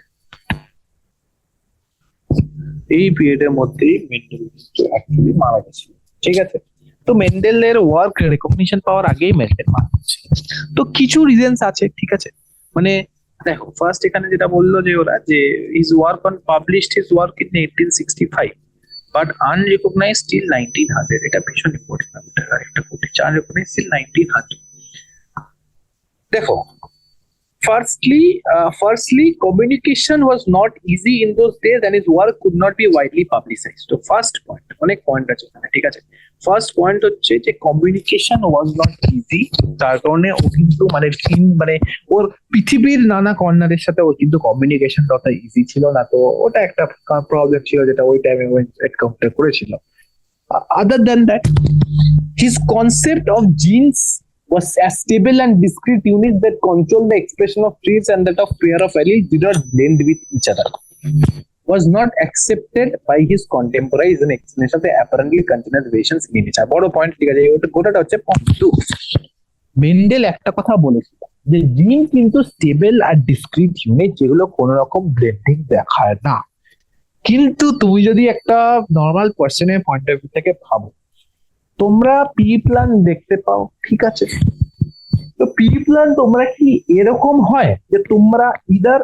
এই পিরিয়ডের মধ্যেই মেন্ডেল অ্যাকচুয়ালি মারা গেছিল, ঠিক আছে? তো মেন্ডেলের ওয়ার্ক রেকগনিশন পাওয়ার আগেই মেন্ডেল মারা গেছে। তো কিছু রিজনস আছে, ঠিক আছে? মানে দেখো, ফার্স্ট এখানে যেটা বললো যে ওরা যে his work on published his work in 1865 but unrecognised till 1900, এটা ভীষণ ইম্পর্টেন্ট একটা ঘটেছে, আনরিকগনাইজড টিল 1900। দেখো, firstly, communication was not easy in those days and his work could not be widely publicized. So first point, অনেক point আছে এখানে, ঠিক আছে? ফার্স্ট পয়েন্ট হচ্ছে যে কমিউনিকেশন ওয়াজ নট ইজি, তার কারণে ও কিন্তু মানে ওর পৃথিবীর নানা কর্নারের সাথে ওর কিন্তু কমিউনিকেশন তত ইজি ছিল না। তো ওটা একটা প্রবলেম ছিল যেটা ওই টাইমে ও এনকাউন্টার করেছিল। Other than that, his concept of genes was as stable and discrete units that control the expression of traits and that of pair of alleles did not blend with each other, was not accepted by his contemporaries as an explanation of the apparently continuous variations in nature. বড় point, ঠিক আছে? ওটা গোটাটা হচ্ছে point 2। Mendel একটা কথা বলেছিল যে জিন কিন্তু স্টেবল আর ডিসক্রিট ইউনিট, যেগুলো কোনো রকম ব্লেন্ডিং দেখায় না। কিন্তু তুমি যদি একটা নর্মাল পার্সনের পয়েন্ট অফ ভিউ থেকে ভাবো, তোমরা পি প্ল্যান দেখতে পাও, ঠিক আছে? তো পি প্ল্যান তোমরা কি এরকম হয় যে তোমরা ইদার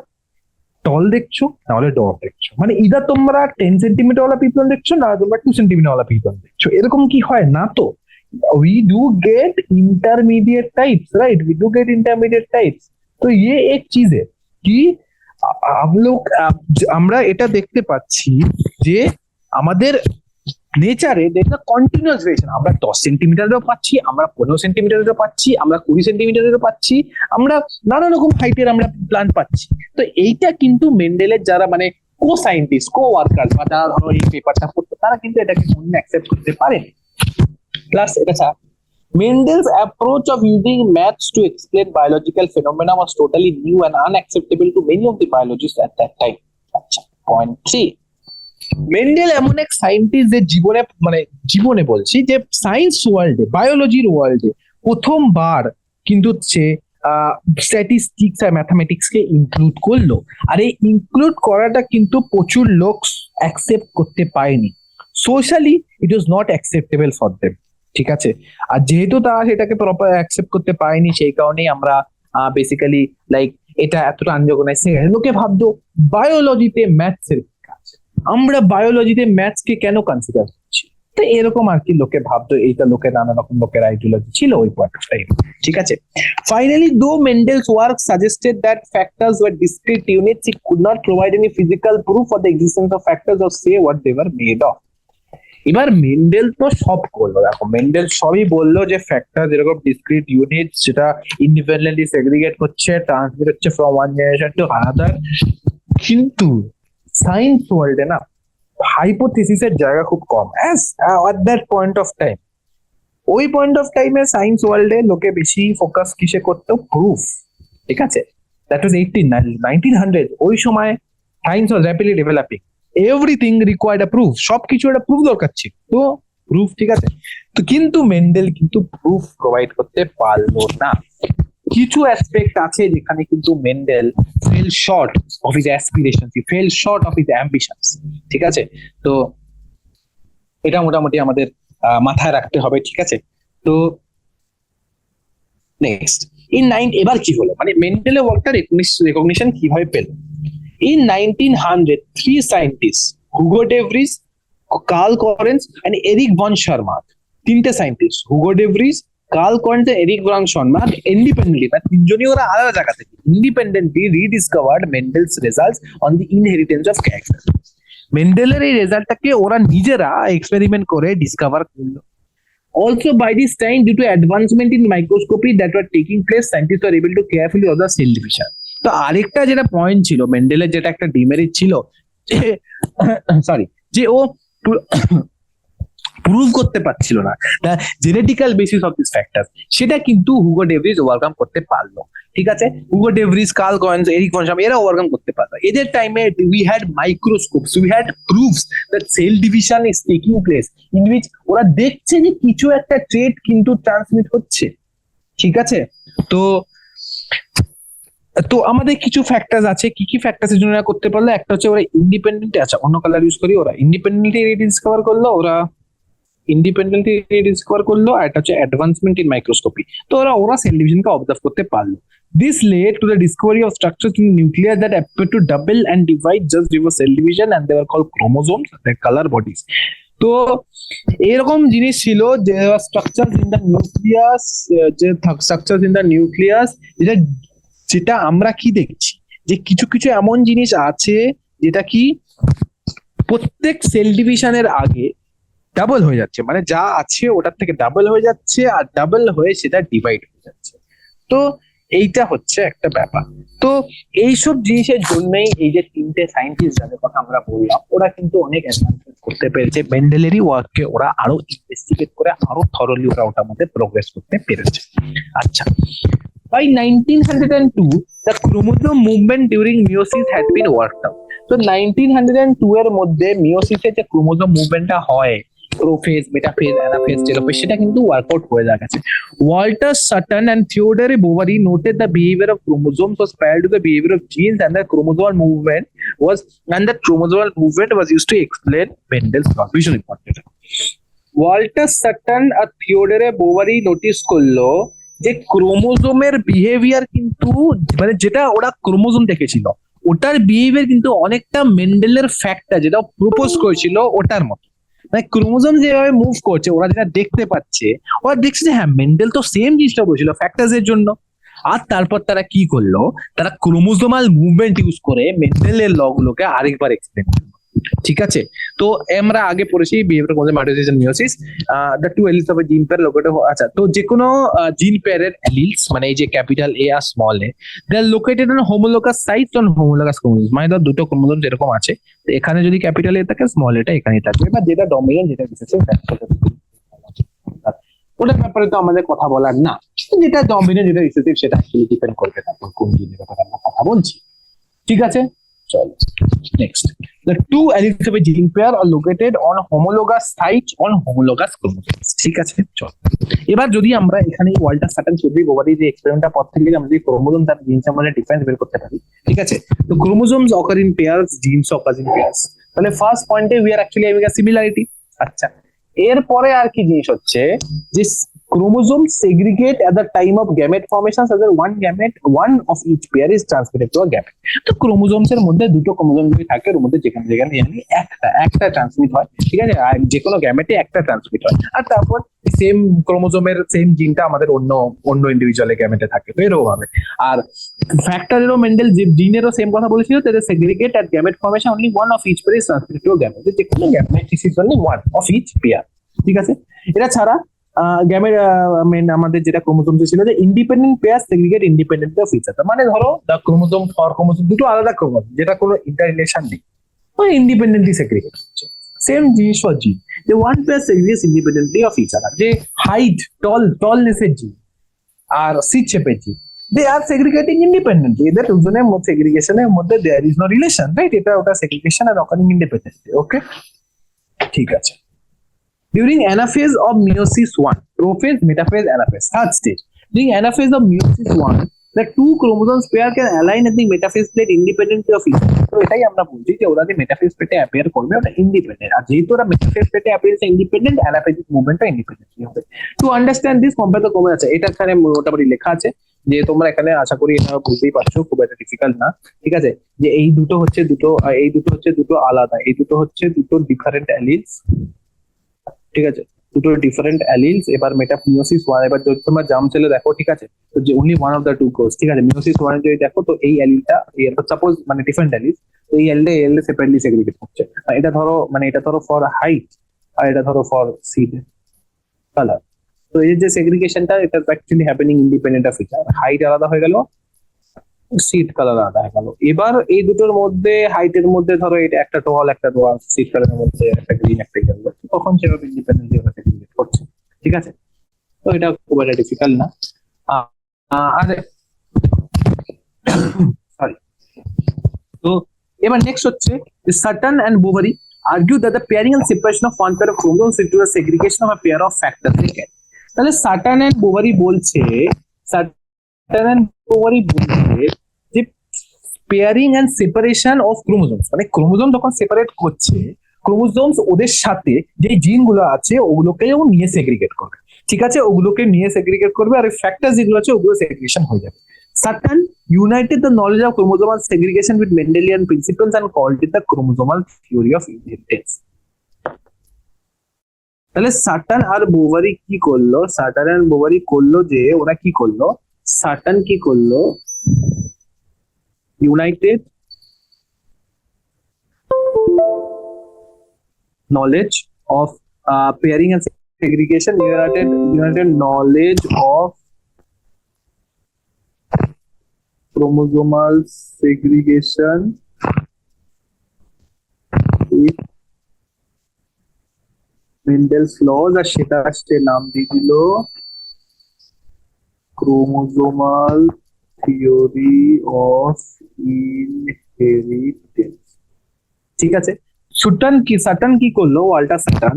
টল দেখছো নাহলে ডট দেখছো, মানে ইদার তোমরা 10 সেন্টিমিটার ওয়ালা পি প্ল্যান দেখছো না তোমরা 2 সেন্টিমিটার ওয়ালা পি প্ল্যান দেখছো, এরকম কি হয়? না তো। we do get intermediate types, right? We do get intermediate types. तो ये एक चीज है कि আমরা এটা দেখতে পাচ্ছি যে আমাদের নেচারে দেখা কন্টিনিউয়াস ভেরিয়েশন, আমরা 10 সেন্টিমিটারেরও পাচ্ছি, আমরা 15 সেন্টিমিটারেরও পাচ্ছি, আমরা 20 সেন্টিমিটারেরও পাচ্ছি, আমরা নানা রকম হাইটের আমরা প্ল্যান্ট পাচ্ছি। তো এইটা কিন্তু মেন্ডেলের যারা মানে কো সায়েন্টিস্ট, কো ওয়ার্কার বা যারা ধরো এই পেপারটা পড়তো, তারা কিন্তু এটাকে কোনোদিন অ্যাকসেপ্ট করতে পারেনি। প্লাস এটা ছাড়া Mendel's approach of using maths to explain biological phenomena was totally new and unacceptable to many of the biologists at that time. Point 3, Mendel এমন এক সায়েন্টিস্ট যে জীবনে বলছি যে সায়েন্স ওয়ার্ল্ডে, বায়োলজির ওয়ার্ল্ডে প্রথমবার কিন্তু সে স্ট্যাটিস্টিক্স আর ম্যাথামেটিক্স কে ইনক্লুড করলো। আর এই ইনক্লুড করাটা কিন্তু প্রচুর লোক অ্যাকসেপ্ট করতে পারেনি। Socially it was not acceptable for them, ঠিক আছে? আর যেহেতু তারা সেটাকে প্রপার অ্যাকসেপ্ট করতে পারেনি, সেই কারণেই আমরা বেসিক্যালি লাইক এটা এতটা আনরিকগনাইজড। লোকে ভাবতো বায়োলজিতে ম্যাথস এর কাজ, আমরা বায়োলজিতে ম্যাথস কে কেন কনসিডার করছি, তো এরকম আর কি লোকে ভাবতো। এইটা লোকের নানা রকম লোকের আইডিওলজি ছিল ওই পয়েন্ট অফ টাইম, ঠিক আছে? Finally, though Mendel's work suggested that factors were discrete units, it could not provide any physical proof for the existence of factors or say what they were made of. এবার Mendel তো সব করলো, দেখো Mendel সবই বললো যে factor যেরকম discrete unit, সেটা ইন্ডিপেন্ডেন্টলি সেগ্রিগেট করছে, ট্রান্সমিট হচ্ছে from one generation to another. কিন্তু সায়েন্স ওয়ার্ল্ডে না হাইপোথিসিসের জায়গা খুব কম at that point of time। ওই পয়েন্ট অফ টাইমে সায়েন্স ওয়ার্ল্ডে লোকে বেশি ফোকাস কিসে করতো? প্রুফ, ঠিক আছে? That was 1900। ওই সময় সায়েন্স ওয়াজ র্যাপিডলি ডেভেলপিং, এভরিথিং রিকোয়ার্ড আ প্রুফ, সবকিছু একটা প্রুফ দরকার ছিল, তো প্রুফ, ঠিক আছে? তো কিন্তু মেন্ডেল কিন্তু প্রুফ প্রোভাইড করতে পারলো না। কিছু অ্যাসপেক্ট আছে যেখানে কিন্তু Mendel fail short of his aspirations, he fail short of his ambitions, ঠিক আছে? তো এটা মোটামুটি আমাদের মাথায় রাখতে হবে, ঠিক আছে? তো নেক্সট এবার কি হলো, মানে মেন্ডেলের ওয়ার্কটা রেকগনিশন কিভাবে পেল? In 1900, 3 scientists, Hugo de Vries, Carl Correns, and Erich von Schermat, তিনটে scientist, Hugo de Vries, Carl Correns, Erich von Schermat, independently, মানে তিনজনই ওরা আলাদা জায়গা থেকে independently rediscovered Mendel's results on the inheritance of character. মেন্ডেলের এই রেজাল্টটাকে ওরা নিজেরা এক্সপেরিমেন্ট করে ডিসকভার করলো। Also, by this time, due to advancement in microscopy that were taking place, scientists were able to carefully observe cell division. তো আরেকটা যেটা পয়েন্ট ছিল মেন্ডেলের, যেটা একটা ডিমেরিট ছিল, সরি, যে ও প্রুভ করতে পারছিল না the genetical basis of this factors, সেটা কিন্তু হুগো ডে ভ্রিজ ওভারকাম করতে পারলো। ঠিক আছে, Hugo de Vries, Carl Correns, Erich von শাম এরা ওভারকাম করতে পারলো। এদের টাইমে we had microscopes, we had proofs that cell division is taking place, in which ওরা দেখছে যে কিছু একটা ট্রেট কিন্তু ট্রান্সমিট হচ্ছে। ঠিক আছে, তো তো আমাদের কিছু ফ্যাক্টরস আছে, কি কি ফ্যাক্টরস এর জন্য এরা করতে পারলো? একটা হচ্ছে ওরা ইন্ডিপেন্ডেন্টলি, আচ্ছা অন্য কালার ইউজ করি, ওরা ইন্ডিপেন্ডেন্টলি ডিসকভার করলো, আর এটা হচ্ছে অ্যাডভান্সমেন্ট ইন মাইক্রোস্কোপি। তো ওরা সেল ডিভিশনকে অবজার্ভ করতে পারলো। This led to the discovery of structures in the nucleus that appear to double and divide just before cell division, and they were called chromosomes, the color bodies. তো এরকম জিনিস ছিল যে structure in the nucleus, যে structure in the nucleus, যেটা আমরা কি দেখছি যে কিছু কিছু এমন জিনিস আছে যেটা কি প্রত্যেক সেল ডিভিশনের আগে ডাবল হয়ে যাচ্ছে, মানে যা আছে ওটার থেকে ডাবল হয়ে যাচ্ছে, আর ডাবল হয়ে সেটা ডিভাইড হয়ে যাচ্ছে। তো এইটা হচ্ছে একটা ব্যাপার। তো এইসব জিনিসের জন্যই এই যে তিনটে সায়েন্টিস্ট যাদের কথা আমরা বললাম, ওরা কিন্তু অনেক অ্যাডভান্সমেন্ট করতে পেরেছে, মেন্ডেলেরই ওয়ার্ককে ওরা আরো ইনভেস্টিগেট করে আরো থরলি ওরা ওটার মধ্যে প্রোগ্রেস করতে পেরেছে। আচ্ছা, by 1902 the chromosome movement during meiosis had been worked out. তো 1902 এর মধ্যে মিওসিসে যে ক্রোমোজোম মুভমেন্টটা হয়, প্রোফেজ, মেটাফেজ, অ্যানাফেজ, টেলোফেজ, সেটা কিন্তু ওয়ার্কআউট হয়ে গেছে। Walter certain and Theodore Boveri noted the behavior of chromosomes was parallel to the behavior of genes, and the chromosomal movement was used to explain Mendel's law. ভীষণ important. Walter certain আর থিওডোরে Bovary notice করলো যে ক্রোমোজোমের behaviour কিন্তু, মানে যেটা ওরা chromosome দেখেছিল ওটার বিহেভিয়ার কিন্তু অনেকটা মেন্ডেলের ফ্যাক্টটা যেটা প্রপোজ করেছিল ওটার মতো। মানে ক্রোমোজোম যেভাবে মুভ করছে, ওরা যেটা দেখতে পাচ্ছে, ওরা দেখছে যে হ্যাঁ মেন্ডেল তো সেম জিনিসটা বলেছিল ফ্যাক্টার্স এর জন্য। আর তারপর তারা কি করলো, তারা ক্রোমোজোমাল মুভমেন্ট ইউজ করে মেন্ডেলের ল গুলোকে আরেকবার এক্সপ্লেন করলো। ঠিক আছে, তো আমরা আগে পড়েছি বিহেভিয়ার কোন mitosis and meiosis, the two alleles of a gene pair located. আচ্ছা, তো যে কোনো জিন পেয়ারের এলিলস, মানে এই যে ক্যাপিটাল এ আর small A, they are located on homologous sites on homologous chromosomes, মানে ধর দুটো ক্রোমোসোম যেরকম আছে, তো এখানে যদি ক্যাপিটাল এ থাকে, স্মল এটা এখানেই থাকবে, এবার যেটা ডমিনেন্ট যেটা রিসেসিভ ওটার ব্যাপারে তো আমাদের কথা বলার না, যেটা ডমিনেন্ট যেটা রিসেসিভ সেটা অ্যাকচুয়ালি ডিপেন্ড করবে তারপর কোন জিনের ব্যাপারে আমরা কথা বলছি। ঠিক আছে, চলো next. The two alleles of a gene pair are located on homologous sites on homologous chromosomes. ঠিক আছে, চল এবার যদি আমরা এখানে ওয়াল্টার সাটন চৌধুরী বোভারি যে এক্সপেরিমেন্টটা পর থেকে আমরা যদি ক্রোমোজোম তার জিনস আমরা ডিফারেন্স বের করতে পারি। ঠিক আছে, তো chromosomes occur in pairs, genes occur in pairs, তাহলে ফার্স্ট পয়েন্টে we are actually having a similarity. আচ্ছা, এরপরে আর কি জিনিস হচ্ছে যে chromosomes segregate at the time of gamete formation, so that one of each pair is transmitted to a gamete. তো chromosomes এর মধ্যে দুটো ক্রোমোজোম যদি থাকে, ওর মধ্যে যেখানে যেখানে জানি একটা ট্রান্সমিট হয়। ঠিক আছে, আর যে কোনো গ্যামেটে একটা ট্রান্সমিট হয়, আর তারপর সেম ক্রোমোজোমের সেম জিনটা আমাদের অন্য ইন্ডিভিজুয়ালের গ্যামেটে থাকে, তো এরকম হবে। আর ফ্যাক্টরেরও মেন্ডেল যে জিনেরও সেম কথা বলেছিল, তাদের segregate at gamete formation only one of each pair is transmitted to a gamete, যে কোনো গ্যামেটিস is only one of each pair। ঠিক আছে, এটা ছাড়া আমাদের যেটা ক্রোমোজোম ছিল যে independent pair segregate independent of each other, মানে ধরো দা ক্রোমোজোম ফর ক্রোমোজোম দুটো আলাদা ক্রোমোজোম যেটা কোনো ইন্টার রিলেশন নেই, ওই ইন্ডিপেন্ডেন্টলি সেগ্রিগেট হচ্ছে। সেম জিনিস ফর জিন, যে one pair segregates independently of each other, যে হাইট টলনেসের জিন আর সিট শেপের জিন, দে আর সেগ্রিগেটিং ইন্ডিপেন্ডেন্টলি, এদের দুজনের মধ্যে সেগ্রিগেশনের মধ্যে there is no relation, right? এটা ওটা সেগ্রিগেশন আর অকারিং ইন্ডিপেন্ডেন্টলি। ওকে, ঠিক আছে। During anaphase of meiosis 1, prophase, metaphase, anaphase, third stage. During anaphase of meiosis 1, the two chromosomes pair can align at the metaphase plate independently of each other. তো এটাই আমরা বলছি যে ওরা যে মেটাফেজ প্লেটে অ্যাপিয়ার করবে ওটা ইন্ডিপেন্ডেন্ট, আর যেহেতু ওরা মেটাফেজ প্লেটে অ্যাপিয়ার ইন্ডিপেন্ডেন্ট, অ্যানাফেজ মুভমেন্টটা ইন্ডিপেন্ডেন্টলি হবে। To understand this compare the common আছে, এটা এখানে মোটামুটি লেখা আছে, যে তোমরা এখানে আশা করি এটা বুঝতেই পারছো, খুব একটা ডিফিকাল্ট না। ঠিক আছে, যে এই দুটো হচ্ছে দুটো আলাদা, এই দুটো হচ্ছে দুটো ডিফারেন্ট অ্যালিলস। ঠিক আছে, দুটো ডিফারেন্ট অ্যালিলস। এবার মিওসিস 1, এবার যদি তোমরা জার্ম সেলে দেখো, ঠিক আছে, তো যে only one of the two goes. ঠিক আছে, মিওসিস 1 যদি দেখো, তো এই অ্যালিলটা সাপোজ মানে ডিফারেন্ট অ্যালিলস, তো এই অ্যালিলটা সেপারেটলি সেগ্রিগেট হচ্ছে। এটা ধরো ফর হাইট, আর এটা ধরো ফর সিড কালার। তো এই যে সেগ্রিগেশনটা, এটা actually happening independent of each other. Height আলাদা হয়ে গেল, সিট কালার আলাদা হয়ে গেল। এবার এই দুটোর মধ্যে, হাইটের মধ্যে ধরো এটা একটা টল একটা ডোয়ার্ফ, সিট কালারের মধ্যে একটা গ্রিন একটা ইয়েলো, তখন সেভাবে ইন্ডিপেন্ডেন্টলি ওরা সেগ্রিগেট করছে। ঠিক আছে, তো এটা খুব একটা ডিফিকাল্ট না। আর সরি, তো এবার নেক্সট হচ্ছে Sutton and Boveri argue that the pairing and separation of one pair of chromosomes into the segregation of a pair of factors they can. তাহলে সাটন এন্ড বোভারি বলছে, সাটন এন্ড বোভারি বলছে যে pairing and separation of chromosomes, মানে chromosome যখন separate করছে, chromosomes ওদের সাথে যে জিন গুলো আছে ওগুলোকেও নিয়ে সেগ্রিগেট করবে। ঠিক আছে, ওগুলোকে নিয়ে সেগ্রিগেট করবে, আর ফ্যাক্টর যেগুলো আছে ওগুলো সেগ্রিগেশন হয়ে যাবে। Sutton united the knowledge of chromosomal segregation with Mendelian principles and called it the chromosomal theory of inheritance. তাহলে সাটন আর বোভারি কি করলো? সাটন আর বোভারি করলো যে ওরা কি করলো, সাটন কি করলো, United knowledge of pairing and segregation, united knowledge of chromosomal segregation with Mendel's laws, আর সেটা আসছে নাম দিয়ে দিল chromosomal theory of inheritance। ঠিক আছে, সাটন কি করলো, ওয়াল্টার সাটন,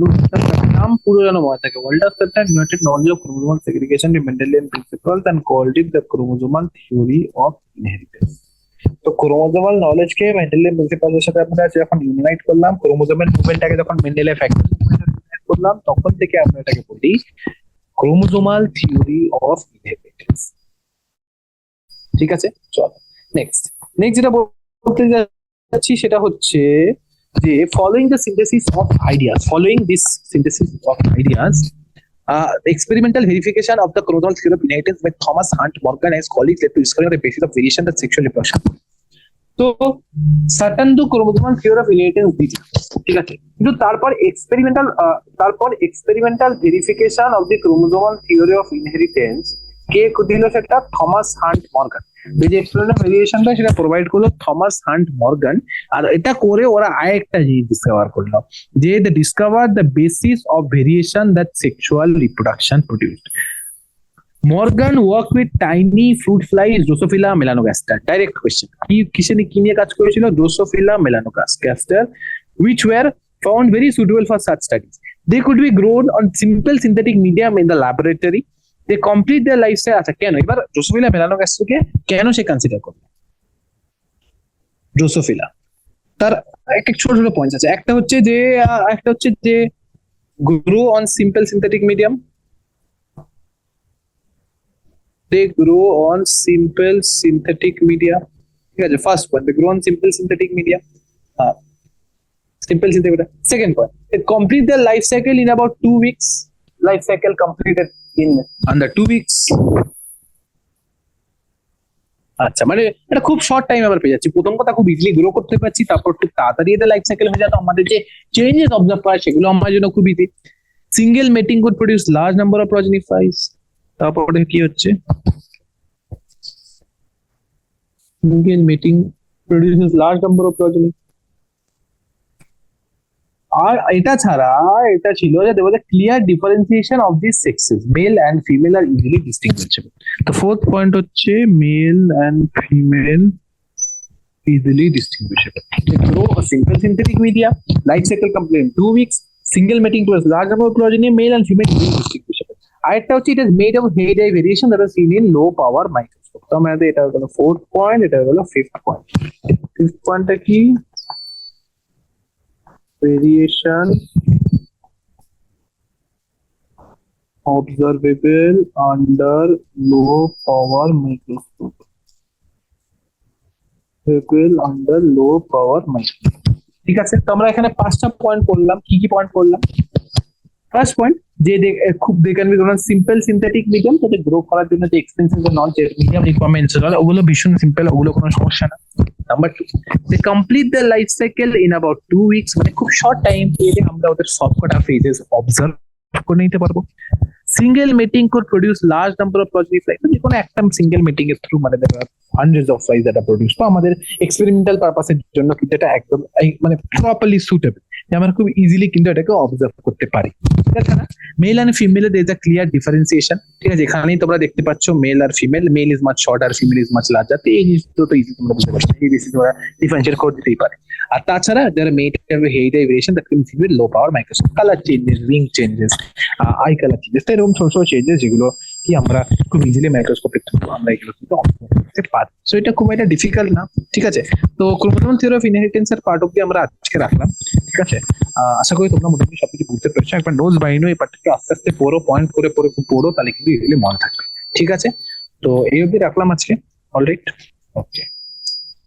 নাম পুরো যেন মনে থাকে, Walter Sutton united knowledge of chromosomal segregation with Mendelian principles and called it the chromosomal theory of inheritance. তো ক্রোমোসোমাল নলেজ কে মেন্ডেলিয়ান প্রিন্সিপলের সাথে আমরা যখন ইউনাইট করলাম, ক্রোমোসোমের মুভমেন্টটাকে যখন মেন্ডেলিয়ান ফ্যাক্টর ইউনাইট করলাম, তখন থেকে আমরা এটাকে বলি ক্রোমোসোমাল থিওরি অফ ইনহেরিটেন্স। ঠিক আছে, চলো নেক্সট যেটা বলতে যাচ্ছি সেটা হচ্ছে যে following this synthesis of ideas, experimental verification of the chromosomal theory of inheritance by Thomas Hunt Morgan and his colleagues led to discovery the basis of variation in sexual reproduction. তো Sutton তো chromosomal theory of inheritance দিচ্ছে, ঠিক আছে, কিন্তু তারপর experimental verification of the chromosomal theory of inheritance কে দিল? সেটা থমাস হান্ট মর্গান। এই যে এক্সপেরিমেন্টাল ভেরিয়েশনটা সেটা প্রোভাইড করলো থমাস হান্ট মর্গান। আর এটা করে ওরা আরেকটা জিনিস ডিসকভার করলো, যে they discover the basis of variation that sexual reproduction produced. Morgan work with tiny fruit fly Drosophila melanogaster. Direct question, কি নিয়ে কাজ করেছিল? ড্রোসোফিলা মেলানোগাস্টার, which were found very suitable for such studies. They could be grown on simple synthetic medium in the laboratory. They complete their life cycle. আচ্ছা, কেন এবার ড্রোসোফিলা মেলানোগাস্টারকে কেন সে consider করবে? ড্রোসোফিলা তার একটা ছোট ছোট পয়েন্ট আছে। একটা হচ্ছে যে grow on simple synthetic medium, they grow on simple synthetic media. ঠিক আছে, first point, they grow on simple synthetic media. Simple synthetic media. Second point, they complete their life cycle in about 2 weeks. Life cycle completed in under 2 weeks. আচ্ছা, মানে এটা খুব short time আমরা পেয়ে যাচ্ছি। প্রথম কথা, খুব ইজিলি গ্রো করতে পারছি, তারপর খুব তাড়াতাড়ি এদের লাইফ সাইকেল হয়ে যেত। আমাদের যে চেঞ্জেস অবজার্ভ করা সেগুলো আমার জন্য খুব easy. Single mating could produce large number of progeny flies. তারপরে কি হচ্ছে? Single mating produces large number of progeny. আর এটা ছাড়া এটা ছিল যে there was a clear differentiation of these sexes, male and female are easily distinguishable. The fourth point হচ্ছে male and female easily distinguishable. They grow a simple synthetic media, life cycle complete in 2 weeks, single mating to a large number of progeny, male and female easily distinguishable. আরেকটা হচ্ছে it is made of hair dye variation that is seen in low power microscope. তো আমাদের এটা হলো fourth point, এটা হলো fifth point. Fifth পয়েন্টটা কি? Variation observable under low power microscope. Under low power microscope. ঠিক আছে, তো আমরা এখানে 5টা পয়েন্ট পড়লাম। কি কি পয়েন্ট পড়লাম? ফার্স্ট পয়েন্ট, যে খুব they can be grown simple synthetic medium, তাতে গ্রো করার জন্য যে এক্সপেন্সিভ নন মিডিয়াম রিকোয়ারমেন্টস ওগুলো ভীষণ সিম্পল, ওগুলো কোনো সমস্যা না। Number 2, they complete the life cycle in about 2 weeks, মানে খুব শর্ট টাইম পেলে আমরা ওদের সবকটা ফেজেস অবজার্ভ করে নিতে পারবো। Single mating could produce large number of progeny flies, যে কোনো একটা সিঙ্গেল মেটিং এর থ্রু মানে hundreds of flies that are produce. তো আমাদের এক্সপেরিমেন্টাল পারপাসের জন্য কিন্তু এটা একদম মানে প্রপারলি সুটেবল, যে আমরা খুব ইজিলি কিন্তু এটাকে অবজার্ভ করতে পারি। ঠিক আছে না? মেল অ্যান্ড ফিমেলে দের ইজ আ ক্লিয়ার ডিফারেন্সিয়েশন। ঠিক আছে, এখানেই তোমরা দেখতে পাচ্ছ মেল আর female, male is much short আর ফিমেল ইজ মাচ লার্জার। তো এই জিনিসগুলো তো ইজি তোমরা বুঝতে পারছো, এই বেসিস তোমরা ডিফারেন্সিয়েট করে দিতেই পারে। আর তাছাড়া যারা met hereditary variation that can seen with low power microscope, colour changes, wing changes, eye colour changes, এরকম ছোট ছোট চেঞ্জেস যেগুলো কি আমরা খুব ইজিলি মাইক্রোস্কোপের থ্রু আমরা এগুলো কিন্তু অবজার্ভ করতে পারি। সো এটা খুব একটা ডিফিকাল্ট না। ঠিক আছে, তো ক্রোমোজোমাল থিওরি অফ ইনহেরিটেন্স এর পার্ট অব্দি আমরা আজকে রাখলাম। ঠিক আছে, আশা করি তোমরা মোটামুটি সবকিছু বুঝতে পেরেছো। একবার নোটস বানিয়ে এই পার্টটাকে আস্তে আস্তে পড়ো, পয়েন্ট করে পড়ে পড়ো, তাহলে কিন্তু ইজিলি মনে থাকবে। ঠিক আছে, তো এই অব্দি রাখলাম আজকে। অলরাইট, ওকে।